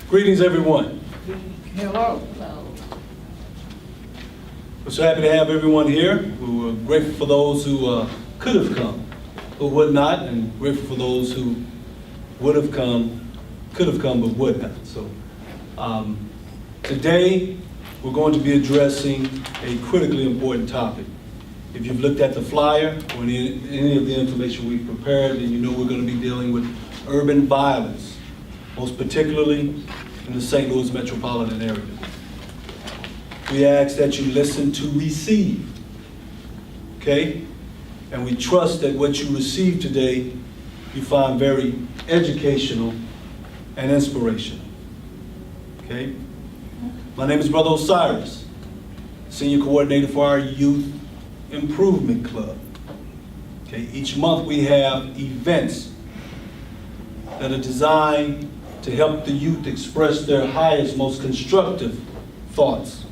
Greetings, everyone. Hello. We're so happy to have everyone here. We were grateful for those who could have come, but would not, and grateful for those who would have come, could have come, but would not. So today, we're going to be addressing a critically important topic. If you've looked at the flyer or any of the information we've prepared, then you know we're going to be dealing with urban violence, most particularly in the St. Louis metropolitan area. We ask that you listen to receive, okay? And we trust that what you receive today, you find very educational and inspirational, okay? My name is Brother Osiris, Senior Coordinator for our Youth Improvement Club. Okay, each month we have events that are designed to help the youth express their highest, most constructive thoughts.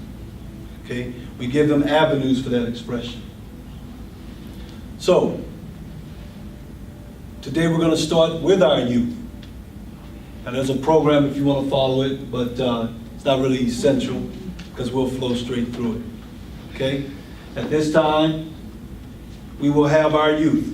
Okay, we give them avenues for that expression. So, today we're going to start with our youth. Now there's a program if you want to follow it, but it's not really essential because we'll flow straight through it. Okay? At this time, we will have our youth.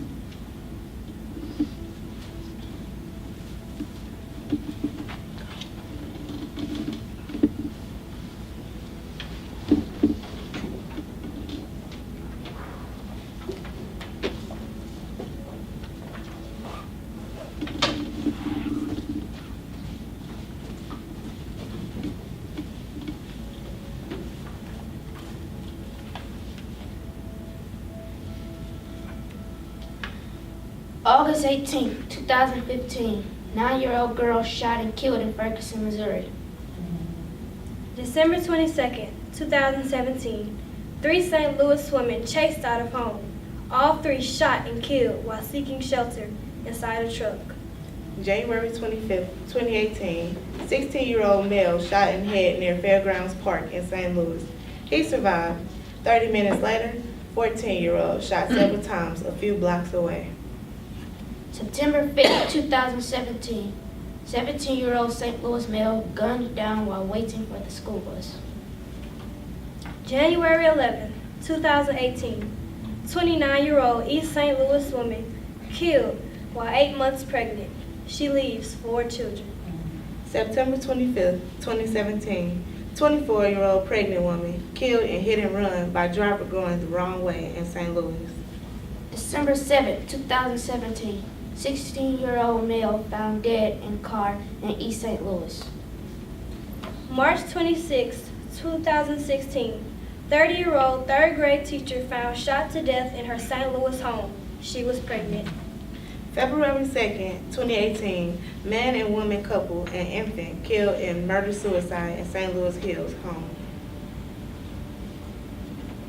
August 18, 2015, 9-year-old girl shot and killed in Ferguson, Missouri. December 22nd, 2017, 3 St. Louis women chased out of home. All 3 shot and killed while seeking shelter inside a truck. January 25th, 2018, 16-year-old male shot in head near Fairgrounds Park in St. Louis. He survived. 30 minutes later, 14-year-old shot several times a few blocks away. September 5, 2017, 17-year-old St. Louis male gunned down while waiting for the school bus. January 11, 2018, 29-year-old East St. Louis woman killed while 8 months pregnant. She leaves 4 children. September 25th, 2017, 24-year-old pregnant woman killed in hit and run by driver going the wrong way in St. Louis. December 7, 2017, 16-year-old male found dead in car in East St. Louis. March 26, 2016, 30-year-old third-grade teacher found shot to death in her St. Louis home. She was pregnant. February 2nd, 2018, man and woman couple and infant killed in murder-suicide in St. Louis Hills home.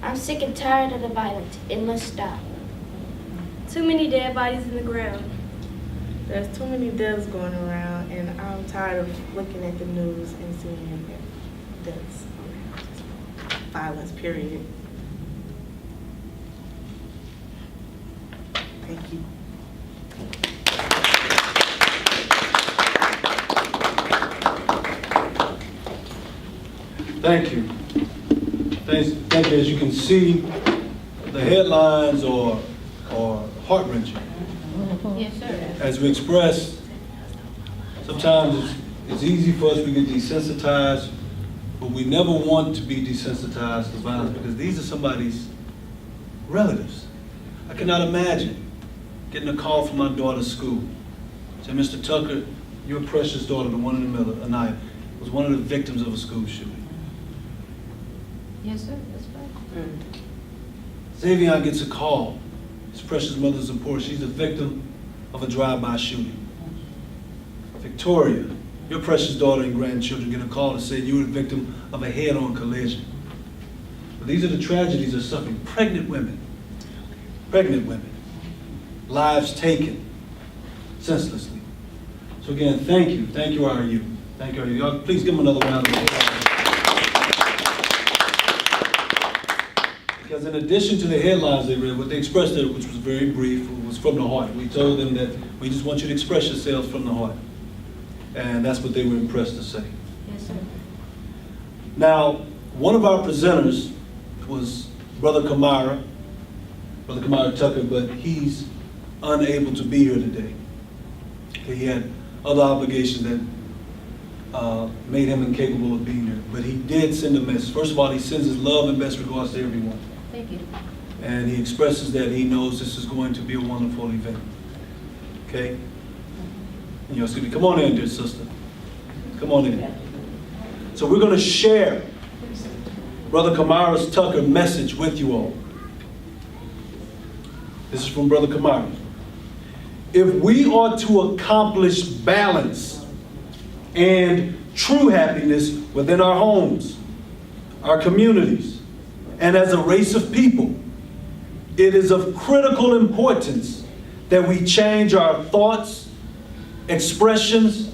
I'm sick and tired of the violence. It must stop. Too many dead bodies in the ground. There's too many deaths going around, and I'm tired of looking at the news and seeing deaths. Violence, period. Thank you. Thank you. Thank you. As you can see, the headlines are heart-wrenching. Yes, sir. As we express, sometimes it's easy for us to get desensitized, but we never want to be desensitized to violence because these are somebody's relatives. I cannot imagine getting a call from my daughter's school. Say, Mr. Tucker, your precious daughter, the one in the middle, Anaya, was one of the victims of a school shooting. Yes, sir. That's fine. Xavier gets a call. His precious mother's in Port. She's a victim of a drive-by shooting. Victoria, your precious daughter and grandchildren get a call to say you were the victim of a head-on collision. But these are the tragedies of suffering. Pregnant women, lives taken senselessly. So again, thank you, our youth. Thank you, our youth. Y'all, please give them another round of applause. Because in addition to the headlines they read, what they expressed there, which was very brief, was from the heart. We told them that we just want you to express yourselves from the heart. And that's what they were impressed to say. Yes, sir. Now, one of our presenters was Brother Kamara Tucker, but he's unable to be here today. He had other obligations that made him incapable of being here. But he did send a message. First of all, he sends his love and best regards to everyone. Thank you. And he expresses that he knows this is going to be a wonderful event. Okay? Excuse me. Come on in, dear sister. Come on in. So we're going to share Brother Kamara Tucker's message with you all. This is from Brother Kamara. If we are to accomplish balance and true happiness within our homes, our communities, and as a race of people, it is of critical importance that we change our thoughts, expressions,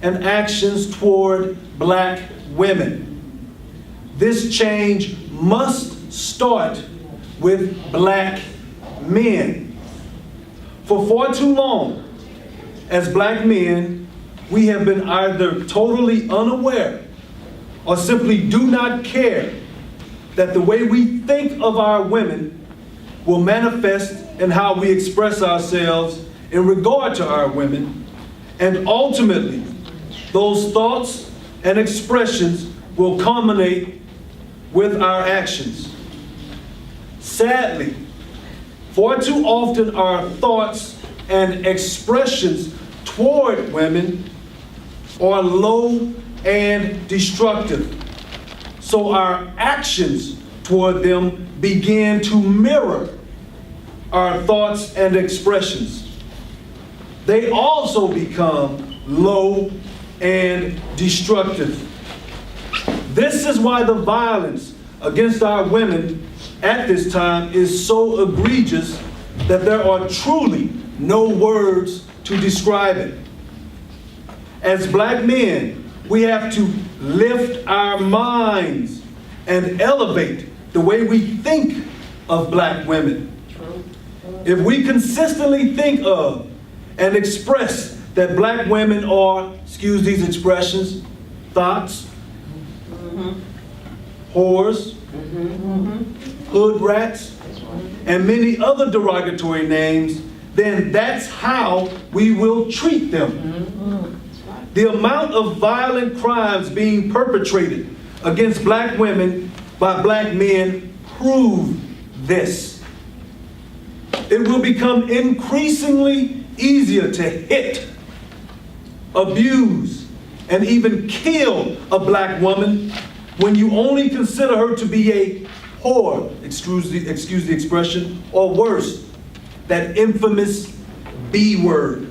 and actions toward Black women. This change must start with Black men. For far too long, as Black men, we have been either totally unaware or simply do not care that the way we think of our women will manifest in how we express ourselves in regard to our women, and ultimately, those thoughts and expressions will culminate with our actions. Sadly, far too often our thoughts and expressions toward women are low and destructive. So our actions toward them begin to mirror our thoughts and expressions. They also become low and destructive. This is why the violence against our women at this time is so egregious that there are truly no words to describe it. As Black men, we have to lift our minds and elevate the way we think of Black women. If we consistently think of and express that Black women are, excuse these expressions, thoughts, whores, hood rats, and many other derogatory names, then that's how we will treat them. The amount of violent crimes being perpetrated against Black women by Black men prove this. It will become increasingly easier to hit, abuse, and even kill a Black woman when you only consider her to be a whore, excuse the expression, or worse, that infamous B word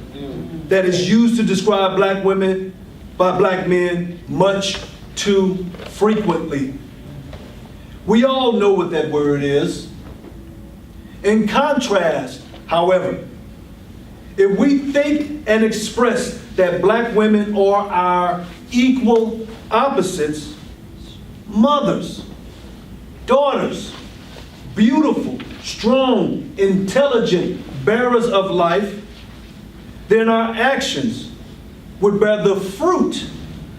that is used to describe Black women by Black men much too frequently. We all know what that word is. In contrast, however, if we think and express that Black women are our equal opposites, mothers, daughters, beautiful, strong, intelligent bearers of life, then our actions would bear the fruit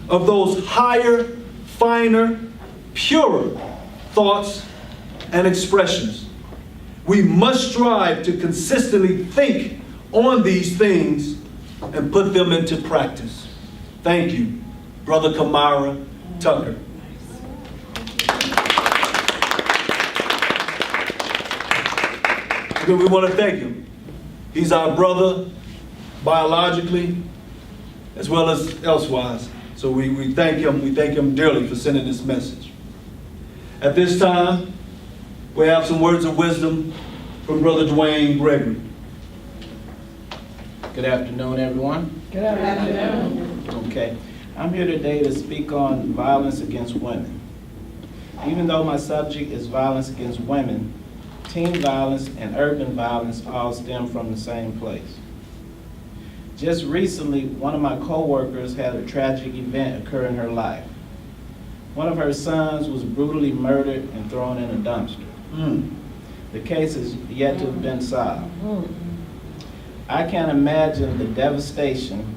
of those higher, finer, purer thoughts and expressions. We must strive to consistently think on these things and put them into practice. Thank you, Brother Kamara Tucker. We want to thank him. He's our brother biologically as well as elsewise. So we thank him dearly for sending this message. At this time, we have some words of wisdom from Brother Dwayne Gregory. Good afternoon, everyone. Good afternoon. Okay, I'm here today to speak on violence against women. Even though my subject is violence against women, teen violence and urban violence all stem from the same place. Just recently, one of my co-workers had a tragic event occur in her life. One of her sons was brutally murdered and thrown in a dumpster. The case is yet to have been solved. I can't imagine the devastation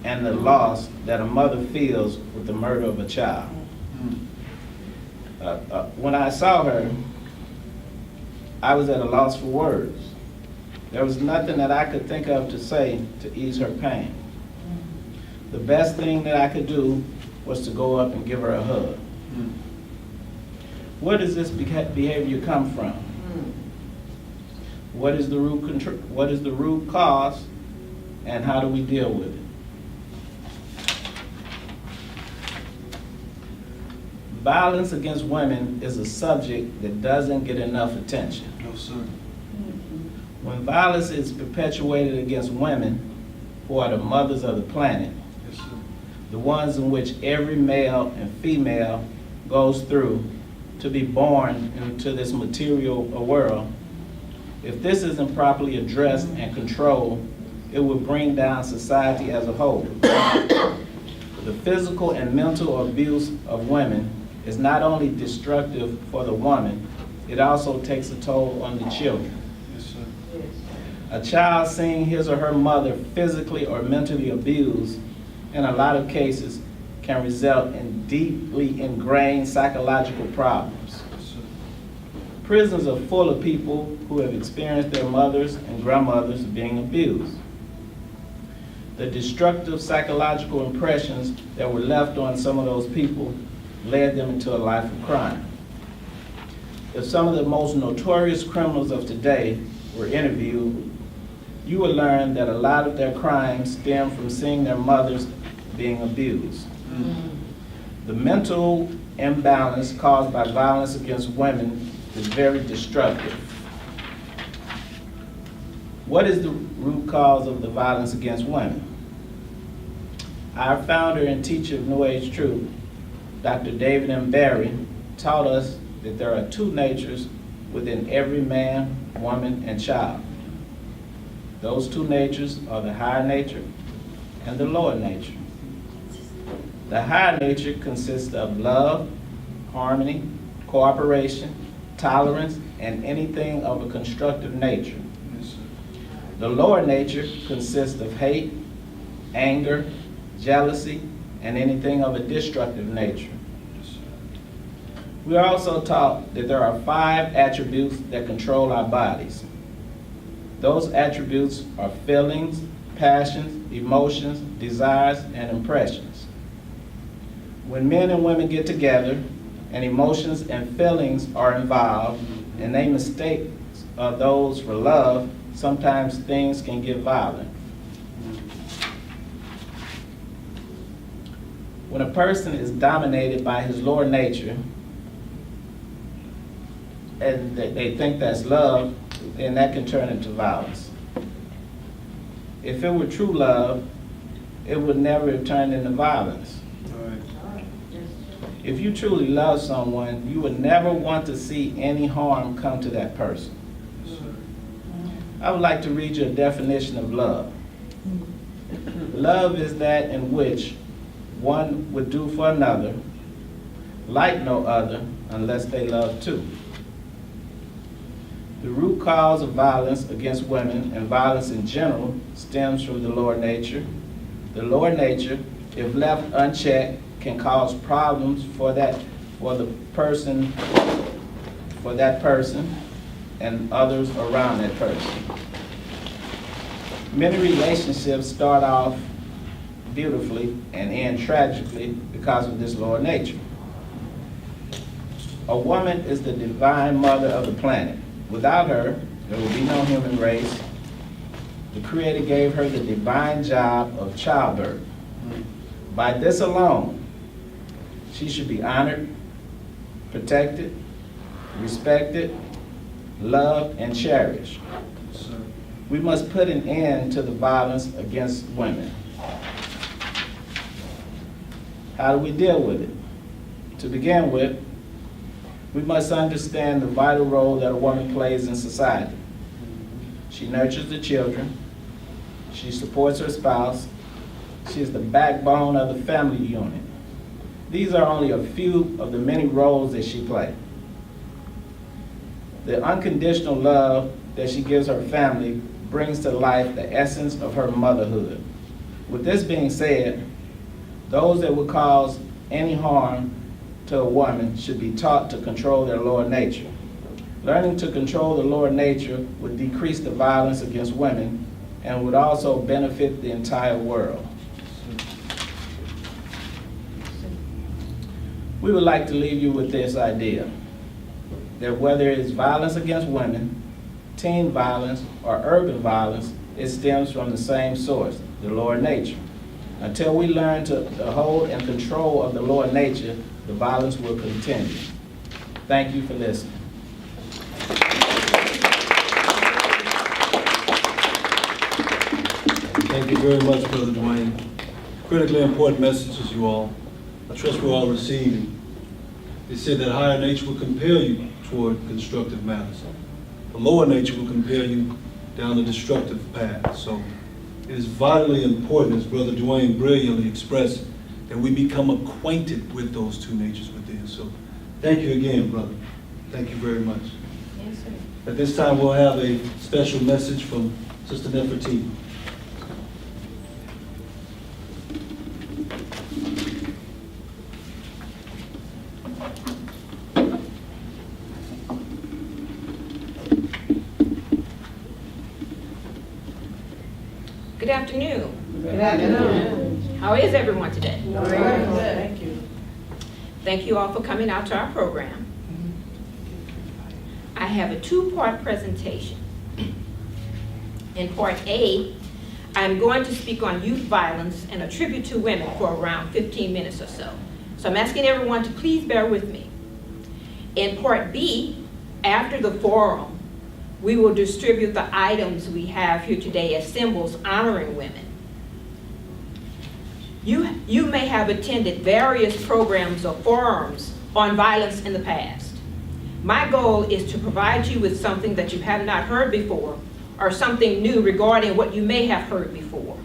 and the loss that a mother feels with the murder of a child. When I saw her, I was at a loss for words. There was nothing that I could think of to say to ease her pain. The best thing that I could do was to go up and give her a hug. Where does this behavior come from? What is the root cause, and how do we deal with it? Violence against women is a subject that doesn't get enough attention. No, sir. When violence is perpetuated against women, who are the mothers of the planet, Yes, sir. the ones in which every male and female goes through to be born into this material world, if this isn't properly addressed and controlled, it will bring down society as a whole. The physical and mental abuse of women is not only destructive for the woman, it also takes a toll on the children. Yes, sir. A child seeing his or her mother physically or mentally abused, in a lot of cases, can result in deeply ingrained psychological problems. Yes, sir. Prisons are full of people who have experienced their mothers and grandmothers being abused. The destructive psychological impressions that were left on some of those people led them into a life of crime. If some of the most notorious criminals of today were interviewed, you will learn that a lot of their crimes stem from seeing their mothers being abused. The mental imbalance caused by violence against women is very destructive. What is the root cause of the violence against women? Our founder and teacher of New Age Truth, Dr. David M. Barry, taught us that there are two natures within every man, woman, and child. Those two natures are the higher nature and the lower nature. The higher nature consists of love, harmony, cooperation, tolerance, and anything of a constructive nature. Yes, sir. The lower nature consists of hate, anger, jealousy, and anything of a destructive nature. Yes, sir. We are also taught that there are 5 attributes that control our bodies. Those attributes are feelings, passions, emotions, desires, and impressions. When men and women get together and emotions and feelings are involved and they mistake those for love, sometimes things can get violent. When a person is dominated by his lower nature and they think that's love, then that can turn into violence. If it were true love, it would never have turned into violence. All right. If you truly love someone, you would never want to see any harm come to that person. Yes, sir. I would like to read you a definition of love. Love is that in which one would do for another, like no other, unless they love too. The root cause of violence against women and violence in general stems from the lower nature. The lower nature, if left unchecked, can cause problems for that person and others around that person. Many relationships start off beautifully and end tragically because of this lower nature. A woman is the divine mother of the planet. Without her, there will be no human race. The Creator gave her the divine job of childbirth. By this alone, she should be honored, protected, respected, loved, and cherished. Yes, sir. We must put an end to the violence against women. How do we deal with it? To begin with, we must understand the vital role that a woman plays in society. She nurtures the children. She supports her spouse. She is the backbone of the family unit. These are only a few of the many roles that she plays. The unconditional love that she gives her family brings to life the essence of her motherhood. With this being said, those that would cause any harm to a woman should be taught to control their lower nature. Learning to control the lower nature would decrease the violence against women and would also benefit the entire world. We would like to leave you with this idea, that whether it is violence against women, teen violence, or urban violence, it stems from the same source, the lower nature. Until we learn to hold and control of the lower nature, the violence will continue. Thank you for listening. Thank you very much, Brother Dwayne. Critically important messages, you all. I trust we're all receiving. They said that higher nature will compel you toward constructive matters. The lower nature will compel you down the destructive path. So it is vitally important, as Brother Dwayne brilliantly expressed, that we become acquainted with those two natures within. So thank you again, brother. Thank you very much. Yes, sir. At this time, we'll have a special message from Sister Nefertiti. Good afternoon. Good afternoon. How is everyone today? Thank you. Thank you all for coming out to our program. I have a two-part presentation. In part A, I'm going to speak on youth violence and a tribute to women for around 15 minutes or so. So I'm asking everyone to please bear with me. In part B, after the forum, we will distribute the items we have here today as symbols honoring women. You may have attended various programs or forums on violence in the past. My goal is to provide you with something that you have not heard before or something new regarding what you may have heard before.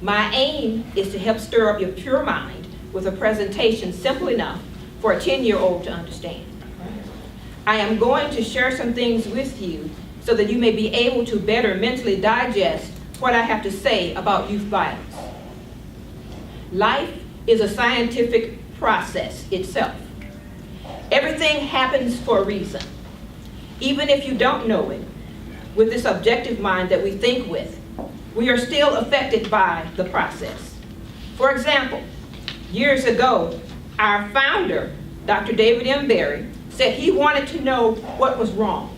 My aim is to help stir up your pure mind with a presentation simple enough for a 10-year-old to understand. I am going to share some things with you so that you may be able to better mentally digest what I have to say about youth violence. Life is a scientific process itself. Everything happens for a reason. Even if you don't know it, with this objective mind that we think with, we are still affected by the process. For example, years ago, our founder, Dr. David M. Berry, said he wanted to know what was wrong.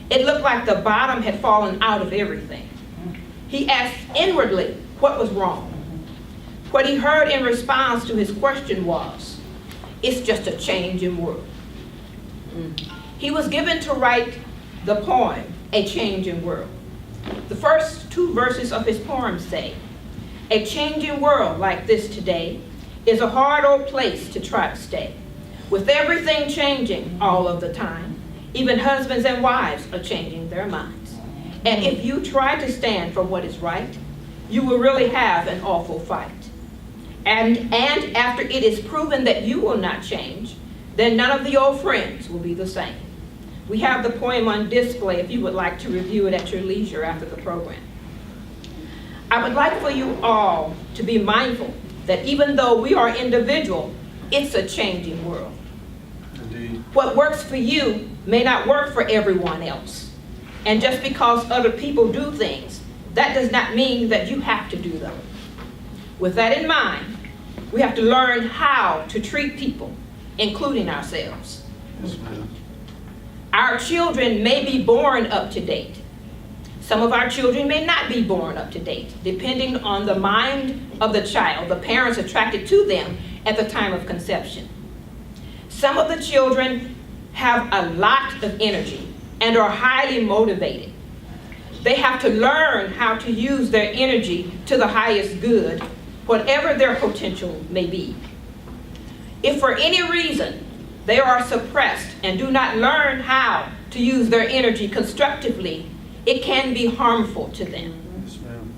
It looked like the bottom had fallen out of everything. He asked inwardly what was wrong. What he heard in response to his question was, "It's just a change in world." He was given to write the poem, A Change in World. The first two verses of his poem say, "A changing world like this today is a hard old place to try to stay. With everything changing all of the time, even husbands and wives are changing their minds. And if you try to stand for what is right, you will really have an awful fight. And after it is proven that you will not change, then none of the old friends will be the same." We have the poem on display if you would like to review it at your leisure after the program. I would like for you all to be mindful that even though we are individual, it's a changing world. Indeed. What works for you may not work for everyone else. And just because other people do things, that does not mean that you have to do them. With that in mind, we have to learn how to treat people, including ourselves. Yes, ma'am. Our children may be born up to date. Some of our children may not be born up to date, depending on the mind of the child, the parents attracted to them at the time of conception. Some of the children have a lot of energy and are highly motivated. They have to learn how to use their energy to the highest good, whatever their potential may be. If for any reason they are suppressed and do not learn how to use their energy constructively, it can be harmful to them. Yes, ma'am.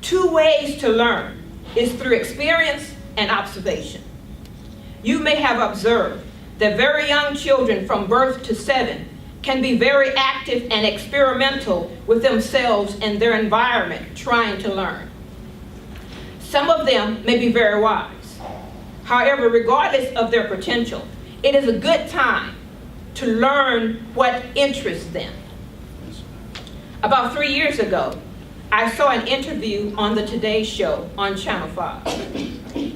Two ways to learn is through experience and observation. You may have observed that very young children from birth to 7 can be very active and experimental with themselves and their environment, trying to learn. Some of them may be very wise. However, regardless of their potential, it is a good time to learn what interests them. About 3 years ago, I saw an interview on the Today Show on Channel 5.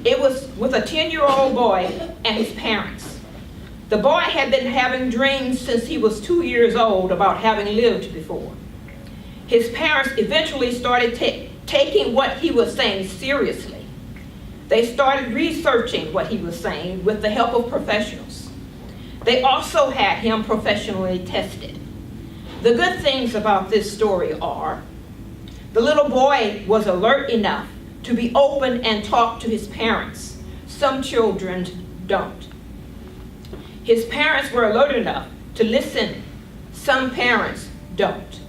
It was with a 10-year-old boy and his parents. The boy had been having dreams since he was 2 years old about having lived before. His parents eventually started taking what he was saying seriously. They started researching what he was saying with the help of professionals. They also had him professionally tested. The good things about this story are, the little boy was alert enough to be open and talk to his parents. Some children don't. His parents were alert enough to listen. Some parents don't.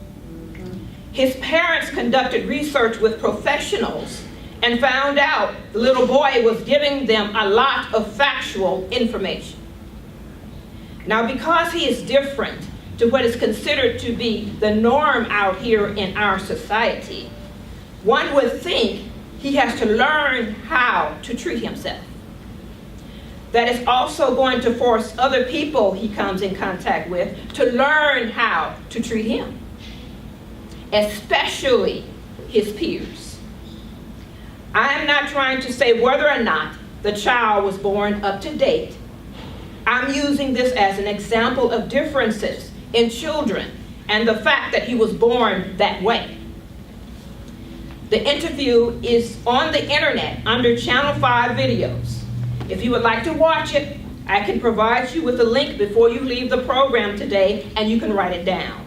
His parents conducted research with professionals and found out the little boy was giving them a lot of factual information. Now, because he is different to what is considered to be the norm out here in our society, one would think he has to learn how to treat himself. That is also going to force other people he comes in contact with to learn how to treat him, especially his peers. I am not trying to say whether or not the child was born up to date. I'm using this as an example of differences in children and the fact that he was born that way. The interview is on the internet under Channel 5 videos. If you would like to watch it, I can provide you with a link before you leave the program today, and you can write it down.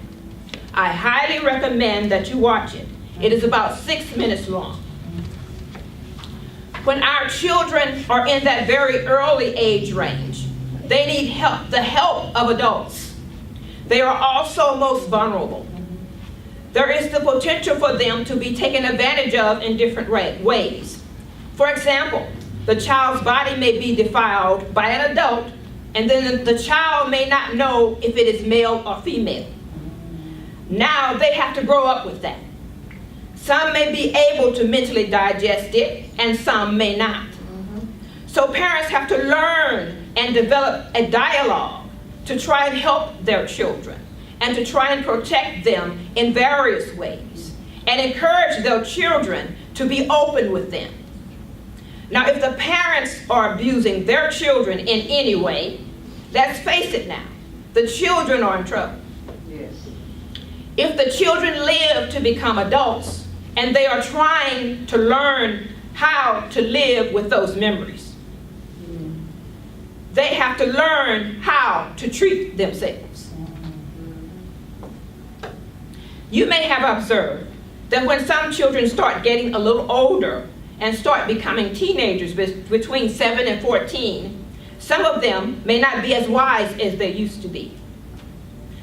I highly recommend that you watch it. It is about 6 minutes long. When our children are in that very early age range, they need help, the help of adults. They are also most vulnerable. There is the potential for them to be taken advantage of in different ways. For example, the child's body may be defiled by an adult, and then the child may not know if it is male or female. Now they have to grow up with that. Some may be able to mentally digest it, and some may not. So parents have to learn and develop a dialogue to try and help their children and to try and protect them in various ways and encourage their children to be open with them. Now, if the parents are abusing their children in any way, let's face it now, the children are in trouble. Yes. If the children live to become adults and they are trying to learn how to live with those memories, they have to learn how to treat themselves. You may have observed that when some children start getting a little older and start becoming teenagers between 7 and 14, some of them may not be as wise as they used to be.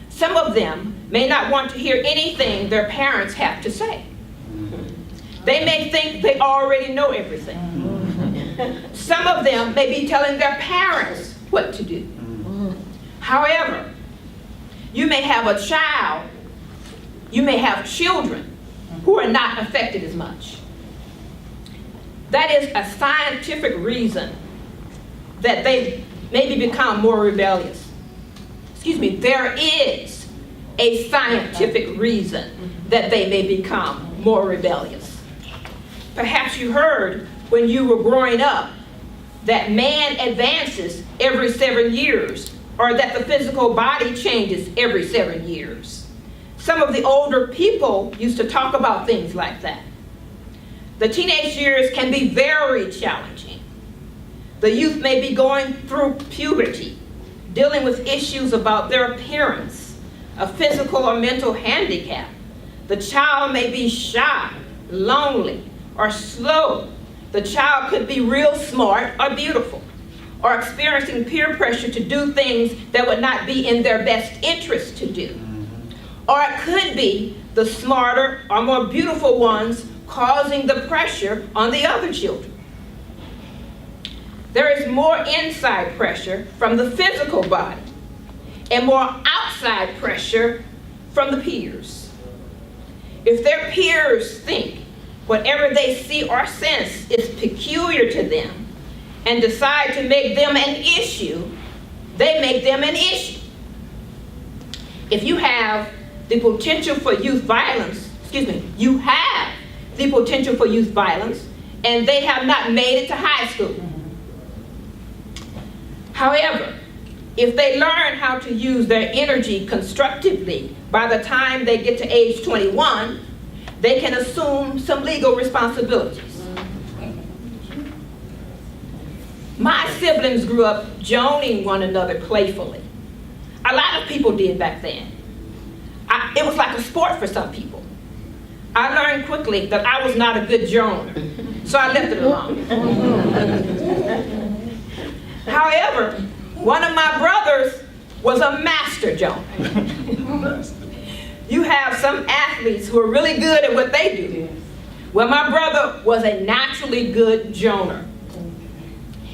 Some of them may not want to hear anything their parents have to say. They may think they already know everything. Some of them may be telling their parents what to do. However, you may have a child, you may have children who are not affected as much. That is a scientific reason that they maybe become more rebellious. Excuse me, there is a scientific reason that they may become more rebellious. Perhaps you heard when you were growing up that man advances every 7 years, or that the physical body changes every 7 years. Some of the older people used to talk about things like that. The teenage years can be very challenging. The youth may be going through puberty, dealing with issues about their appearance, a physical or mental handicap. The child may be shy, lonely, or slow. The child could be real smart or beautiful, or experiencing peer pressure to do things that would not be in their best interest to do. Or it could be the smarter or more beautiful ones causing the pressure on the other children. There is more inside pressure from the physical body and more outside pressure from the peers. If their peers think whatever they see or sense is peculiar to them and decide to make them an issue, they make them an issue. If you have the potential for youth violence, you have the potential for youth violence, and they have not made it to high school. However, if they learn how to use their energy constructively by the time they get to age 21, they can assume some legal responsibilities. My siblings grew up joning one another playfully. A lot of people did back then. It was like a sport for some people. I learned quickly that I was not a good joner, so I left it alone. However, one of my brothers was a master joner. You have some athletes who are really good at what they do. Well, my brother was a naturally good joner.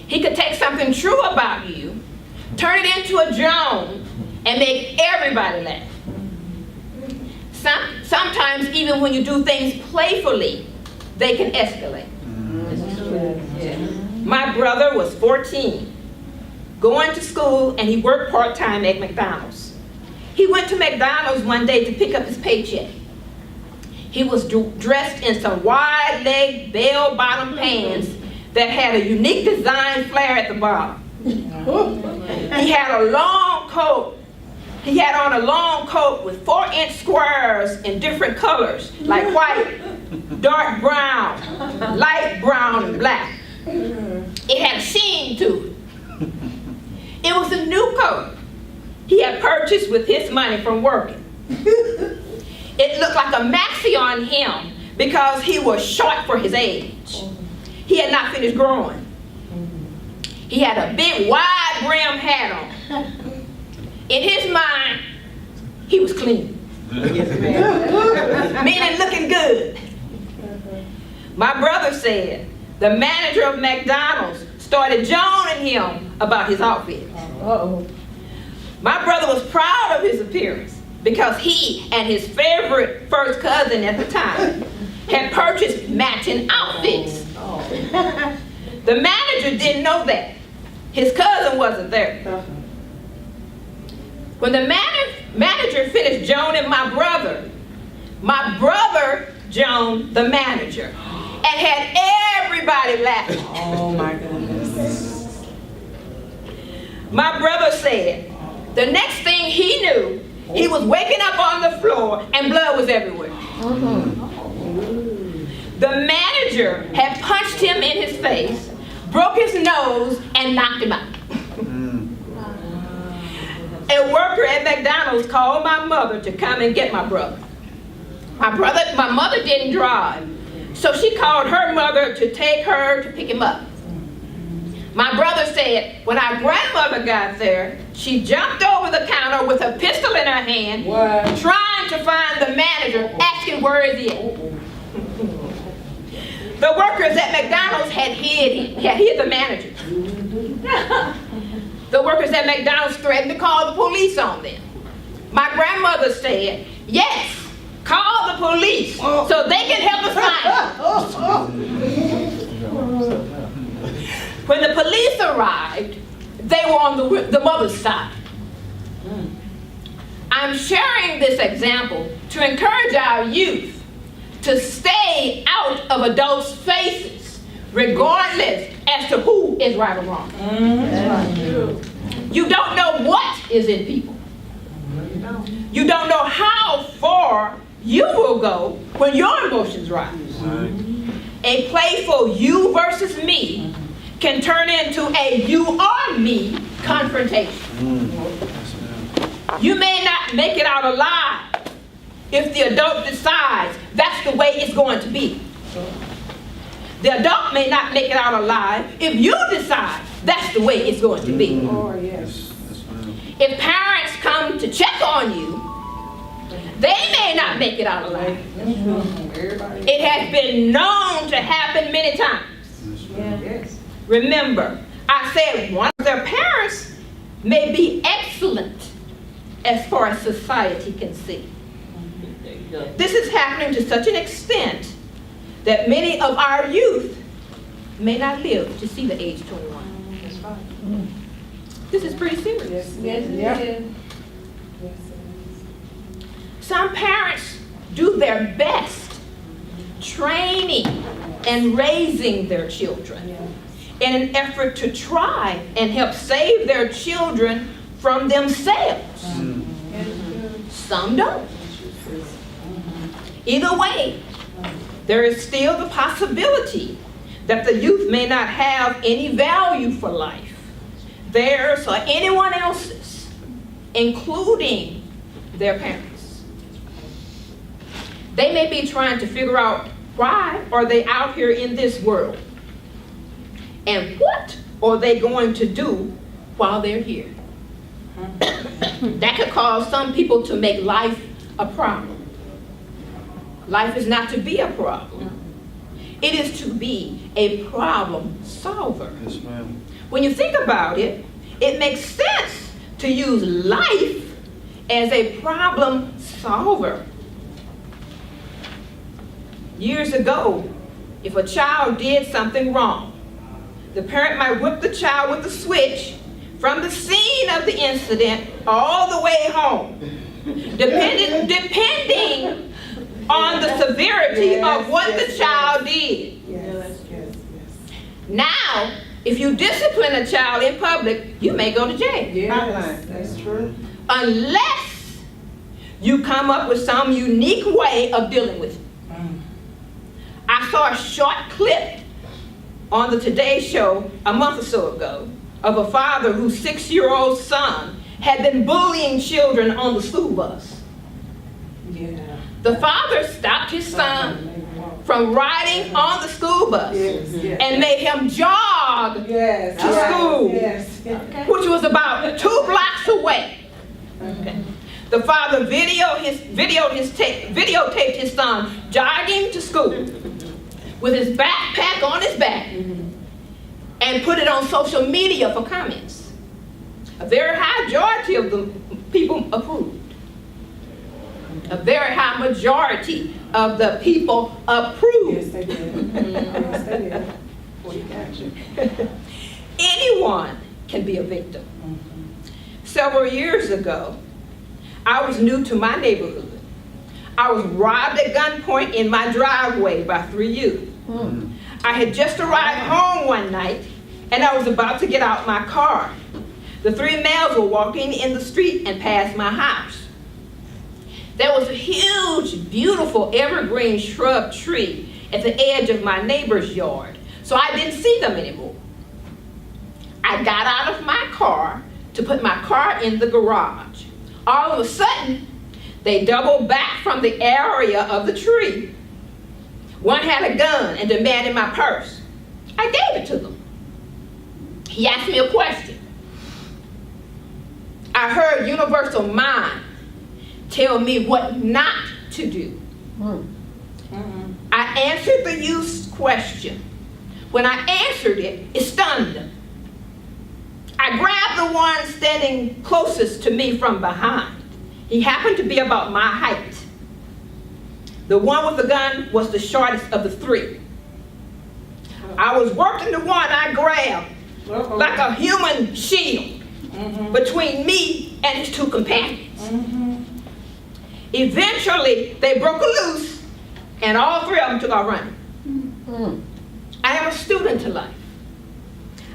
He could take something true about you, turn it into a joke, and make everybody laugh. Sometimes even when you do things playfully, they can escalate. My brother was 14, going to school, and he worked part-time at McDonald's. He went to McDonald's one day to pick up his paycheck. He was dressed in some wide-leg, bell-bottom pants that had a unique design flare at the bottom. He had a long coat. He had on a long coat with 4-inch squares in different colors, like white, dark brown, light brown, and black. It had a sheen to it. It was a new coat he had purchased with his money from working. It looked like a maxi on him because he was short for his age. He had not finished growing. He had a big wide brim hat on. In his mind, he was clean. Meaning looking good. My brother said the manager of McDonald's started joning him about his outfit. My brother was proud of his appearance because he and his favorite first cousin at the time had purchased matching outfits. The manager didn't know that. His cousin wasn't there. When the manager finished joning my brother joned the manager and had everybody laughing. Oh my goodness. My brother said the next thing he knew, he was waking up on the floor and blood was everywhere. The manager had punched him in his face, broke his nose, and knocked him out. A worker at McDonald's called my mother to come and get my brother. My mother didn't drive, so she called her mother to take her to pick him up. My brother said when our grandmother got there, she jumped over the counter with a pistol in her hand, trying to find the manager, asking where is he at. The workers at McDonald's had hid the manager. The workers at McDonald's threatened to call the police on them. My grandmother said, yes, call the police so they can help us find him. When the police arrived, they were on the mother's side. I'm sharing this example to encourage our youth to stay out of adults' faces, regardless as to who is right or wrong. You don't know what is in people. You don't know how far you will go when your emotions rise. A playful you versus me can turn into a you or me confrontation. You may not make it out alive if the adult decides that's the way it's going to be. The adult may not make it out alive if you decide that's the way it's going to be. Oh, yes. If parents come to check on you, they may not make it out alive. It has been known to happen many times. Yes. Remember, I said one of their parents may be excellent as far as society can see. This is happening to such an extent that many of our youth may not live to see the age 21. This is pretty serious. Yes, Yep. it is. Some parents do their best training and raising their children in an effort to try and help save their children from themselves. Some don't. Either way, there is still the possibility that the youth may not have any value for life, theirs or anyone else's, including their parents. They may be trying to figure out why are they out here in this world, and what are they going to do while they're here. That could cause some people to make life a problem. Life is not to be a problem. It is to be a problem solver. Yes, ma'am. When you think about it, it makes sense to use life as a problem solver. Years ago, if a child did something wrong, the parent might whip the child with a switch from the scene of the incident all the way home, depending on the severity of what the child did. Yes, yes, Now, if you discipline a child in public, you may go to jail. yes. That's true. Unless you come up with some unique way of dealing with it. I saw a short clip on the Today Show a month or so ago of a father whose 6-year-old son had been bullying children on the school bus. Yeah. The father stopped his son from riding on the school bus Yes, yes. and made him jog, Yes. to school. Yes. which was about 2 blocks away. Okay. The father videotaped his son jogging to school with his backpack on his back and put it on social media for comments. A very high majority of the people approved. A very high majority of the people approved. Yes, they did. Yes, they did. Well, you got you. Anyone can be a victim. Several years ago, I was new to my neighborhood. I was robbed at gunpoint in my driveway by 3 youth. I had just arrived home one night and I was about to get out my car. The 3 males were walking in the street and passed my house. There was a huge, beautiful evergreen shrub tree at the edge of my neighbor's yard, so I didn't see them anymore. I got out of my car to put my car in the garage. All of a sudden, they doubled back from the area of the tree. One had a gun and demanded my purse. I gave it to them. He asked me a question. I heard Universal Mind tell me what not to do. I answered the youth's question. When I answered it, it stunned them. I grabbed the one standing closest to me from behind. He happened to be about my height. The one with the gun was the shortest of the 3. I was working the one I grabbed like a human shield between me and his 2 companions. Eventually, they broke loose and all 3 of them took off running. I am a student to life.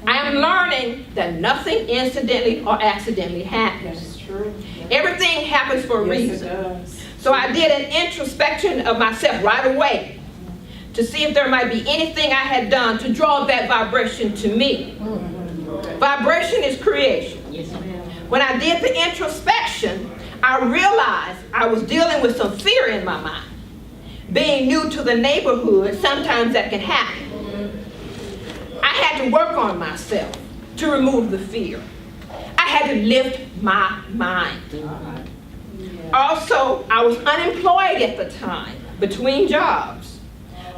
I am learning that nothing incidentally or accidentally happens. That's true. Everything happens for a Yes, it reason. does. So I did an introspection of myself right away to see if there might be anything I had done to draw that vibration to me. Vibration is creation. When I did the introspection, I realized I was dealing with some fear in my mind. Being new to the neighborhood, sometimes that can happen. I had to work on myself to remove the fear. I had to lift my mind. Also, I was unemployed at the time, between jobs.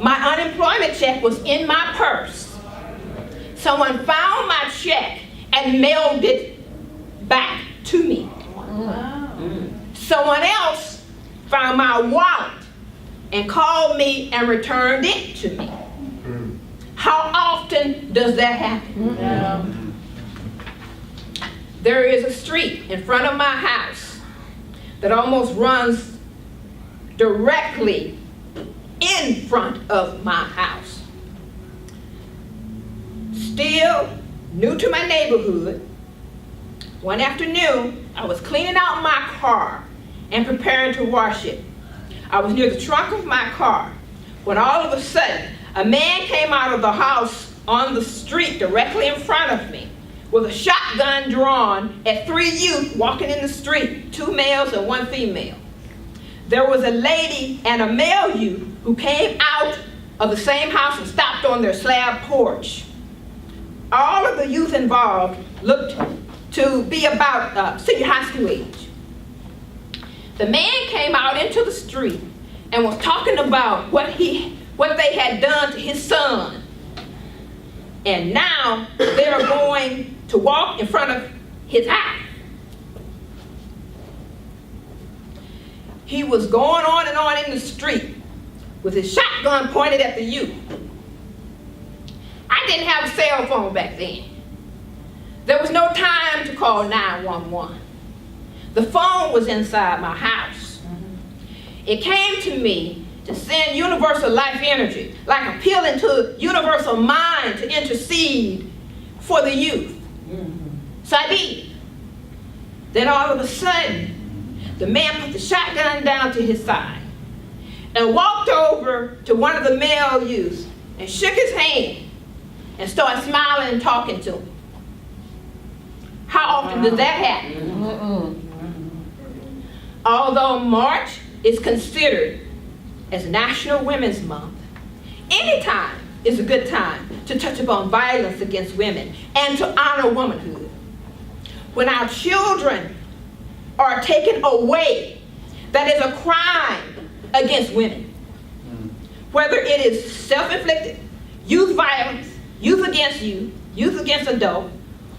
My unemployment check was in my purse. Someone found my check and mailed it back to me. Someone else found my wallet and called me and returned it to me. How often does that happen? There is a street in front of my house that almost runs directly in front of my house. Still new to my neighborhood, one afternoon, I was cleaning out my car and preparing to wash it. I was near the trunk of my car when all of a sudden, a man came out of the house on the street directly in front of me with a shotgun drawn at 3 youth walking in the street, 2 males and 1 female. There was a lady and a male youth who came out of the same house and stopped on their slab porch. All of the youth involved looked to be about senior high school age. The man came out into the street and was talking about what they had done to his son. And now they are going to walk in front of his house. He was going on and on in the street with his shotgun pointed at the youth. I didn't have a cell phone back then. There was no time to call 911. The phone was inside my house. It came to me to send universal life energy, like appealing to universal mind to intercede for the youth. So I did. Then all of a sudden, the man put the shotgun down to his side and walked over to one of the male youths and shook his hand and started smiling and talking to him. How often does that happen? Although March is considered as National Women's Month, any time is a good time to touch upon violence against women and to honor womanhood. When our children are taken away, that is a crime against women. Whether it is self-inflicted, youth violence, youth against you, youth against adult,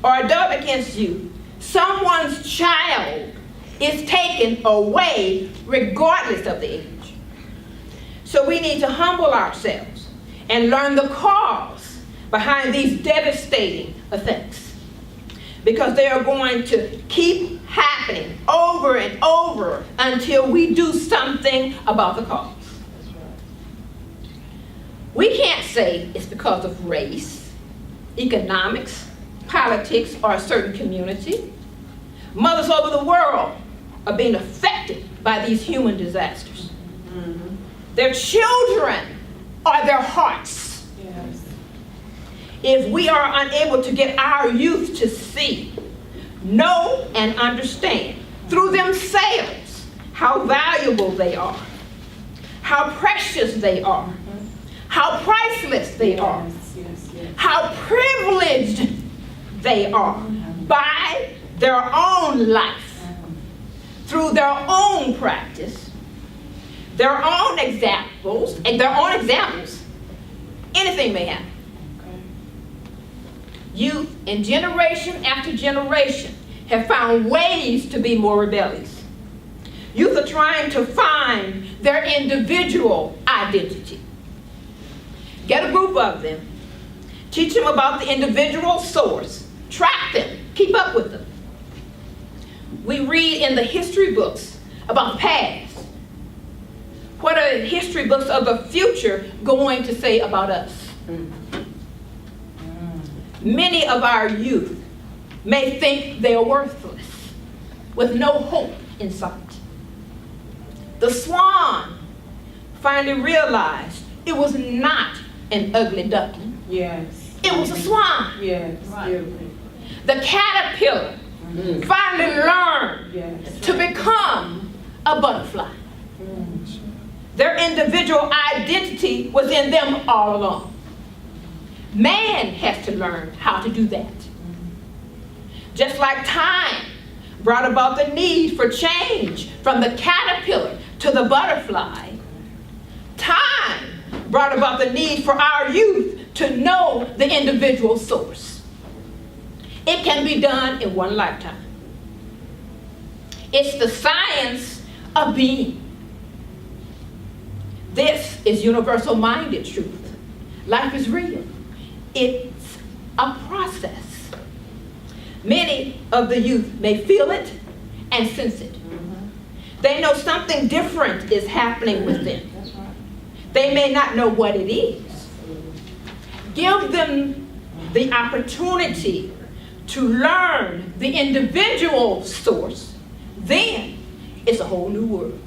or adult against youth, someone's child is taken away regardless of the age. So we need to humble ourselves and learn the cause behind these devastating effects, because they are going to keep happening over and over until we do something about the cause. We can't say it's because of race, economics, politics, or a certain community. Mothers over the world are being affected by these human disasters. Their children are their hearts. Yes. If we are unable to get our youth to see, know, and understand through themselves how valuable they are, how precious they are, how priceless they are, Yes. how privileged they are by their own life, through their own practice, their own examples, anything may happen. Youth in generation after generation have found ways to be more rebellious. Youth are trying to find their individual identity. Get a group of them, teach them about the individual source, track them, keep up with them. We read in the history books about the past. What are the history books of the future going to say about us? Many of our youth may think they are worthless, with no hope in sight. The swan finally realized it was not an ugly duckling. Yes. It was a swan. Yes. Beautiful. The caterpillar finally learned Yes. to become a butterfly. Their individual identity was in them all along. Man has to learn how to do that. Just like time brought about the need for change from the caterpillar to the butterfly, time brought about the need for our youth to know the individual source. It can be done in one lifetime. It's the science of being. This is universal-minded truth. Life is real. It's a process. Many of the youth may feel it and sense it. They know something different is happening with them. That's right. They may not know what it is. Give them the opportunity to learn the individual source. Then it's a whole new world.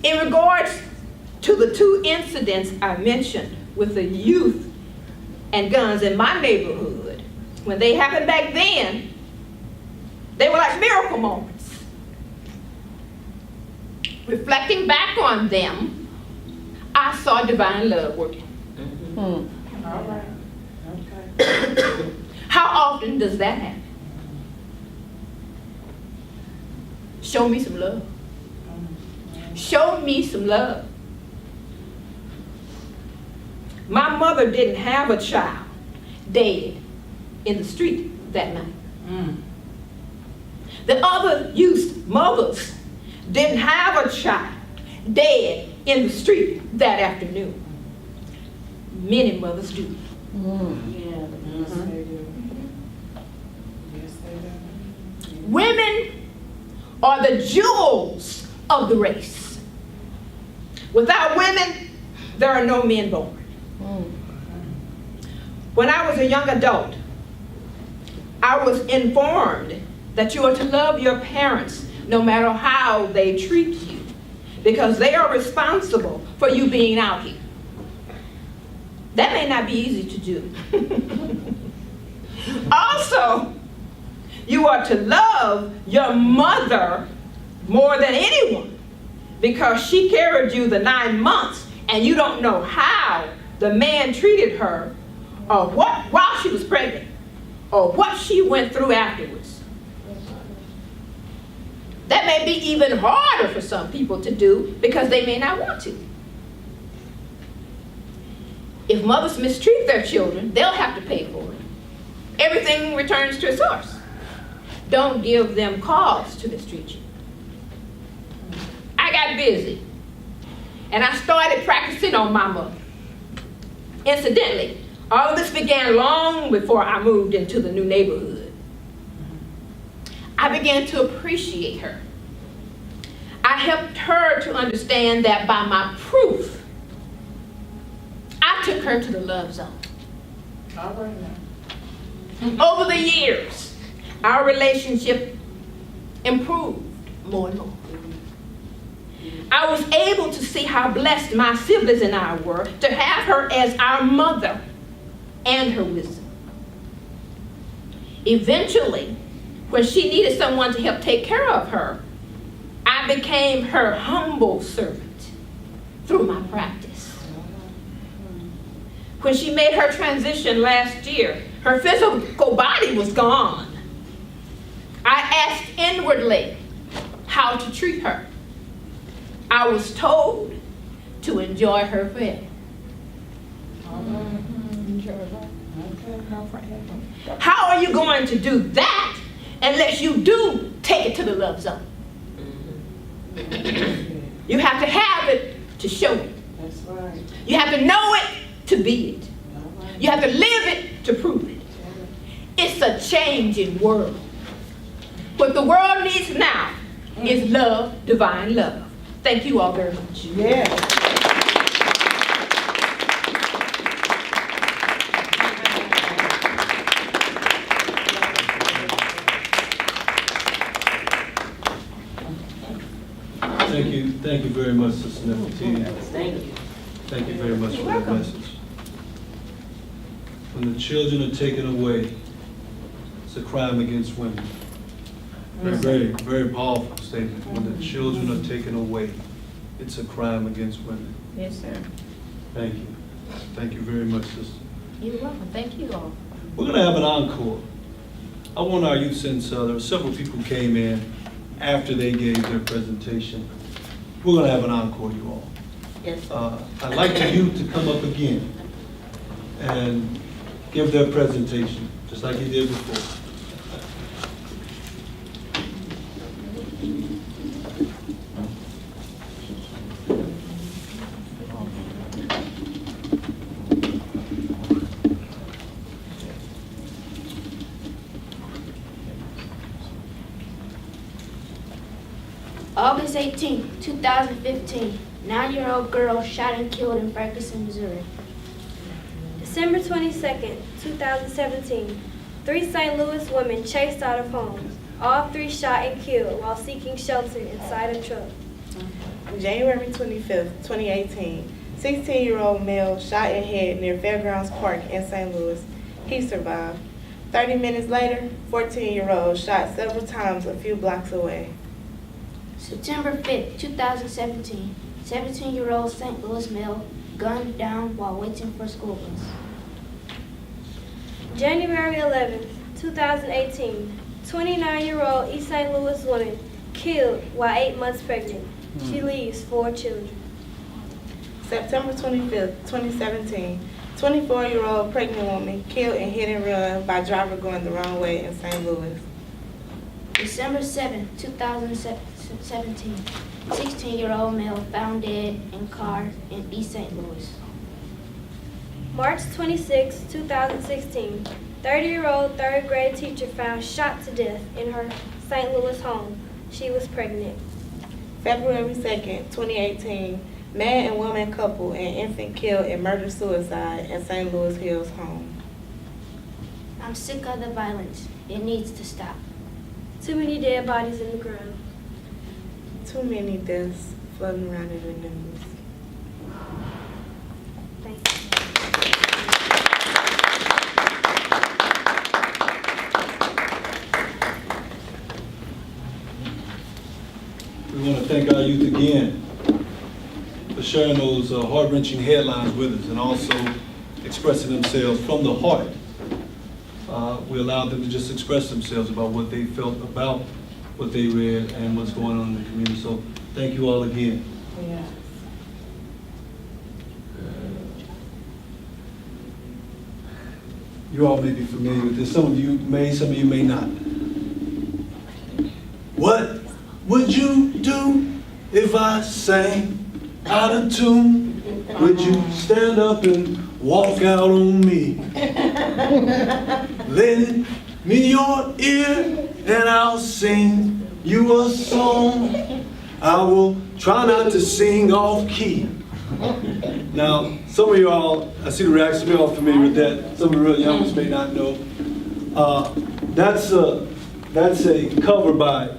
In regards to the two incidents I mentioned with the youth and guns in my neighborhood, when they happened back then, they were like miracle moments. Reflecting back on them, I saw divine love working. All right. Okay. How often does that happen? Show me some love. Show me some love. My mother didn't have a child dead in the street that night. The other youth mothers didn't have a child dead in the street that afternoon. Many mothers do. Yeah. Yes, they do. Yes, they do. Women are the jewels of the race. Without women, there are no men born. When I was a young adult, I was informed that you are to love your parents no matter how they treat you, because they are responsible for you being out here. That may not be easy to do. Also, you are to love your mother more than anyone, because she carried you the 9 months and you don't know how the man treated her or what while she was pregnant or what she went through afterwards. That may be even harder for some people to do because they may not want to. If mothers mistreat their children, they'll have to pay for it. Everything returns to its source. Don't give them cause to mistreat you. I got busy, and I started practicing on my mother. Incidentally, all of this began long before I moved into the new neighborhood. I began to appreciate her. I helped her to understand that by my proof, I took her to the love zone. All right now. Over the years, our relationship improved more and more. I was able to see how blessed my siblings and I were to have her as our mother and her wisdom. Eventually, when she needed someone to help take care of her, I became her humble servant through my practice. When she made her transition last year, her physical body was gone. I asked inwardly how to treat her. I was told to enjoy her forever. How are you going to do that unless you do take it to the love zone? You have to have it to show it. That's right. You have to know it to be it. You have to live it to prove it. It's a changing world. What the world needs now is love, divine love. Thank you all very much. Yeah. Thank you very much, Sister Nefertiti. Thank you. Thank you very much for that message. When the children are taken away, it's a crime against women. Very, very powerful statement. When the children are taken away, it's a crime against women. Yes, sir. Thank you. Thank you very much, sister. You're welcome. Thank you all. We're going to have an encore. I want our youth, since there were several people who came in after they gave their presentation, we're going to have an encore, you all. Yes. I'd like the youth to come up again and give their presentation, just like you did before. August 18, 2015, 9-year-old girl shot and killed in Ferguson, Missouri. December 22nd, 2017, 3 St. Louis women chased out of homes. All 3 shot and killed while seeking shelter inside a truck. January 25th, 2018, 16-year-old male shot in head near Fairgrounds Park in St. Louis. He survived. 30 minutes later, 14-year-old shot several times a few blocks away. September 5, 2017, 17-year-old St. Louis male gunned down while waiting for school bus. January 11th, 2018, 29-year-old East St. Louis woman killed while 8 months pregnant. She leaves 4 children. September 25th, 2017, 24-year-old pregnant woman killed in hit and run by driver going the wrong way in St. Louis. December 7, 2017, 16-year-old male found dead in car in East St. Louis. March 26, 2016, 30-year-old 3rd grade teacher found shot to death in her St. Louis home. She was pregnant. February 2nd, 2018, man and woman couple and infant killed in murder-suicide in St. Louis Hills home. I'm sick of the violence. It needs to stop. Too many dead bodies in the ground. Too many deaths floating around in the news. Thank you. We want to thank our youth again for sharing those heart-wrenching headlines with us and also expressing themselves from the heart. We allowed them to just express themselves about what they felt about what they read and what's going on in the community. So thank you all again. Yeah. You all may be familiar with this. Some of you may not. What would you do if I sang out of tune? Would you stand up and walk out on me? Lend me your ear and I'll sing you a song. I will try not to sing off key. Now, some of y'all, I see the reaction, some of y'all are familiar with that. Some of the real young ones may not know. That's a cover by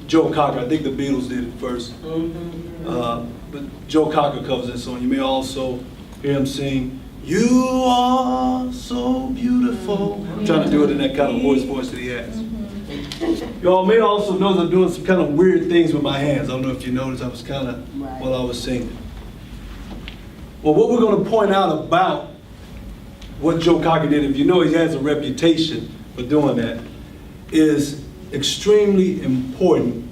Joe Cocker. I think the Beatles did it first. But Joe Cocker covers that song. You may also hear him sing, "You are so beautiful." I'm trying to do it in that kind of voice that he has. Y'all may also know that I'm doing some kind of weird things with my hands. I don't know if you noticed, I was kind of, while I was singing. Well, what we're going to point out about what Joe Cocker did, if you know he has a reputation for doing that, is extremely important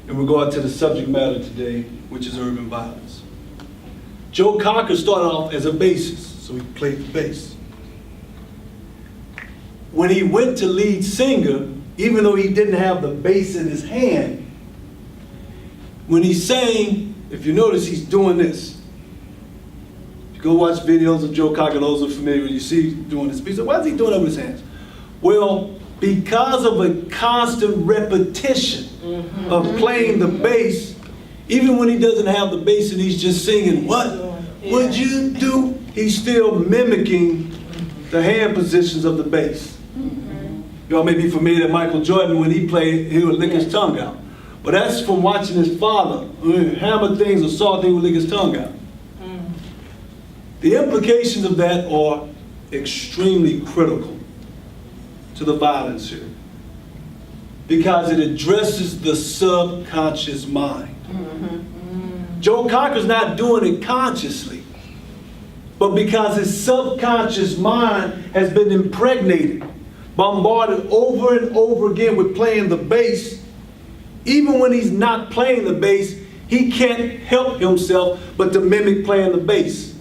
in regard to the subject matter today, which is urban violence. Joe Cocker started off as a bassist, so he played the bass. When he went to lead singer, even though he didn't have the bass in his hand, when he sang, if you notice, he's doing this. If you go watch videos of Joe Cocker, those are familiar, you see him doing this. So why is he doing it with his hands? Well, because of a constant repetition of playing the bass, even when he doesn't have the bass and he's just singing, "What would you do?" He's still mimicking the hand positions of the bass. Y'all may be familiar that Michael Jordan, when he played, he would lick his tongue out. But that's from watching his father hammer things or saw things, would lick his tongue out. The implications of that are extremely critical to the violence here, because it addresses the subconscious mind. Joe Cocker's not doing it consciously, but because his subconscious mind has been impregnated, bombarded over and over again with playing the bass. Even when he's not playing the bass, he can't help himself but to mimic playing the bass.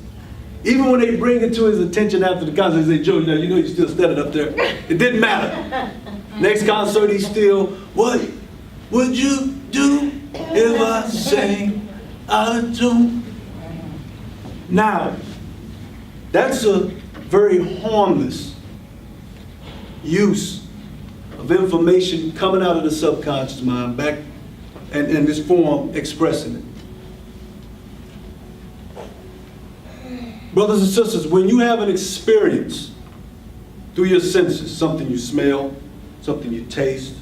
Even when they bring it to his attention after the concert, they say, "Joe, you know you're still standing up there." It didn't matter. Next concert, he's still, "What would you do if I sang out of tune?" Now, that's a very harmless use of information coming out of the subconscious mind back and this form expressing it. Brothers and sisters, when you have an experience through your senses, something you smell, something you taste,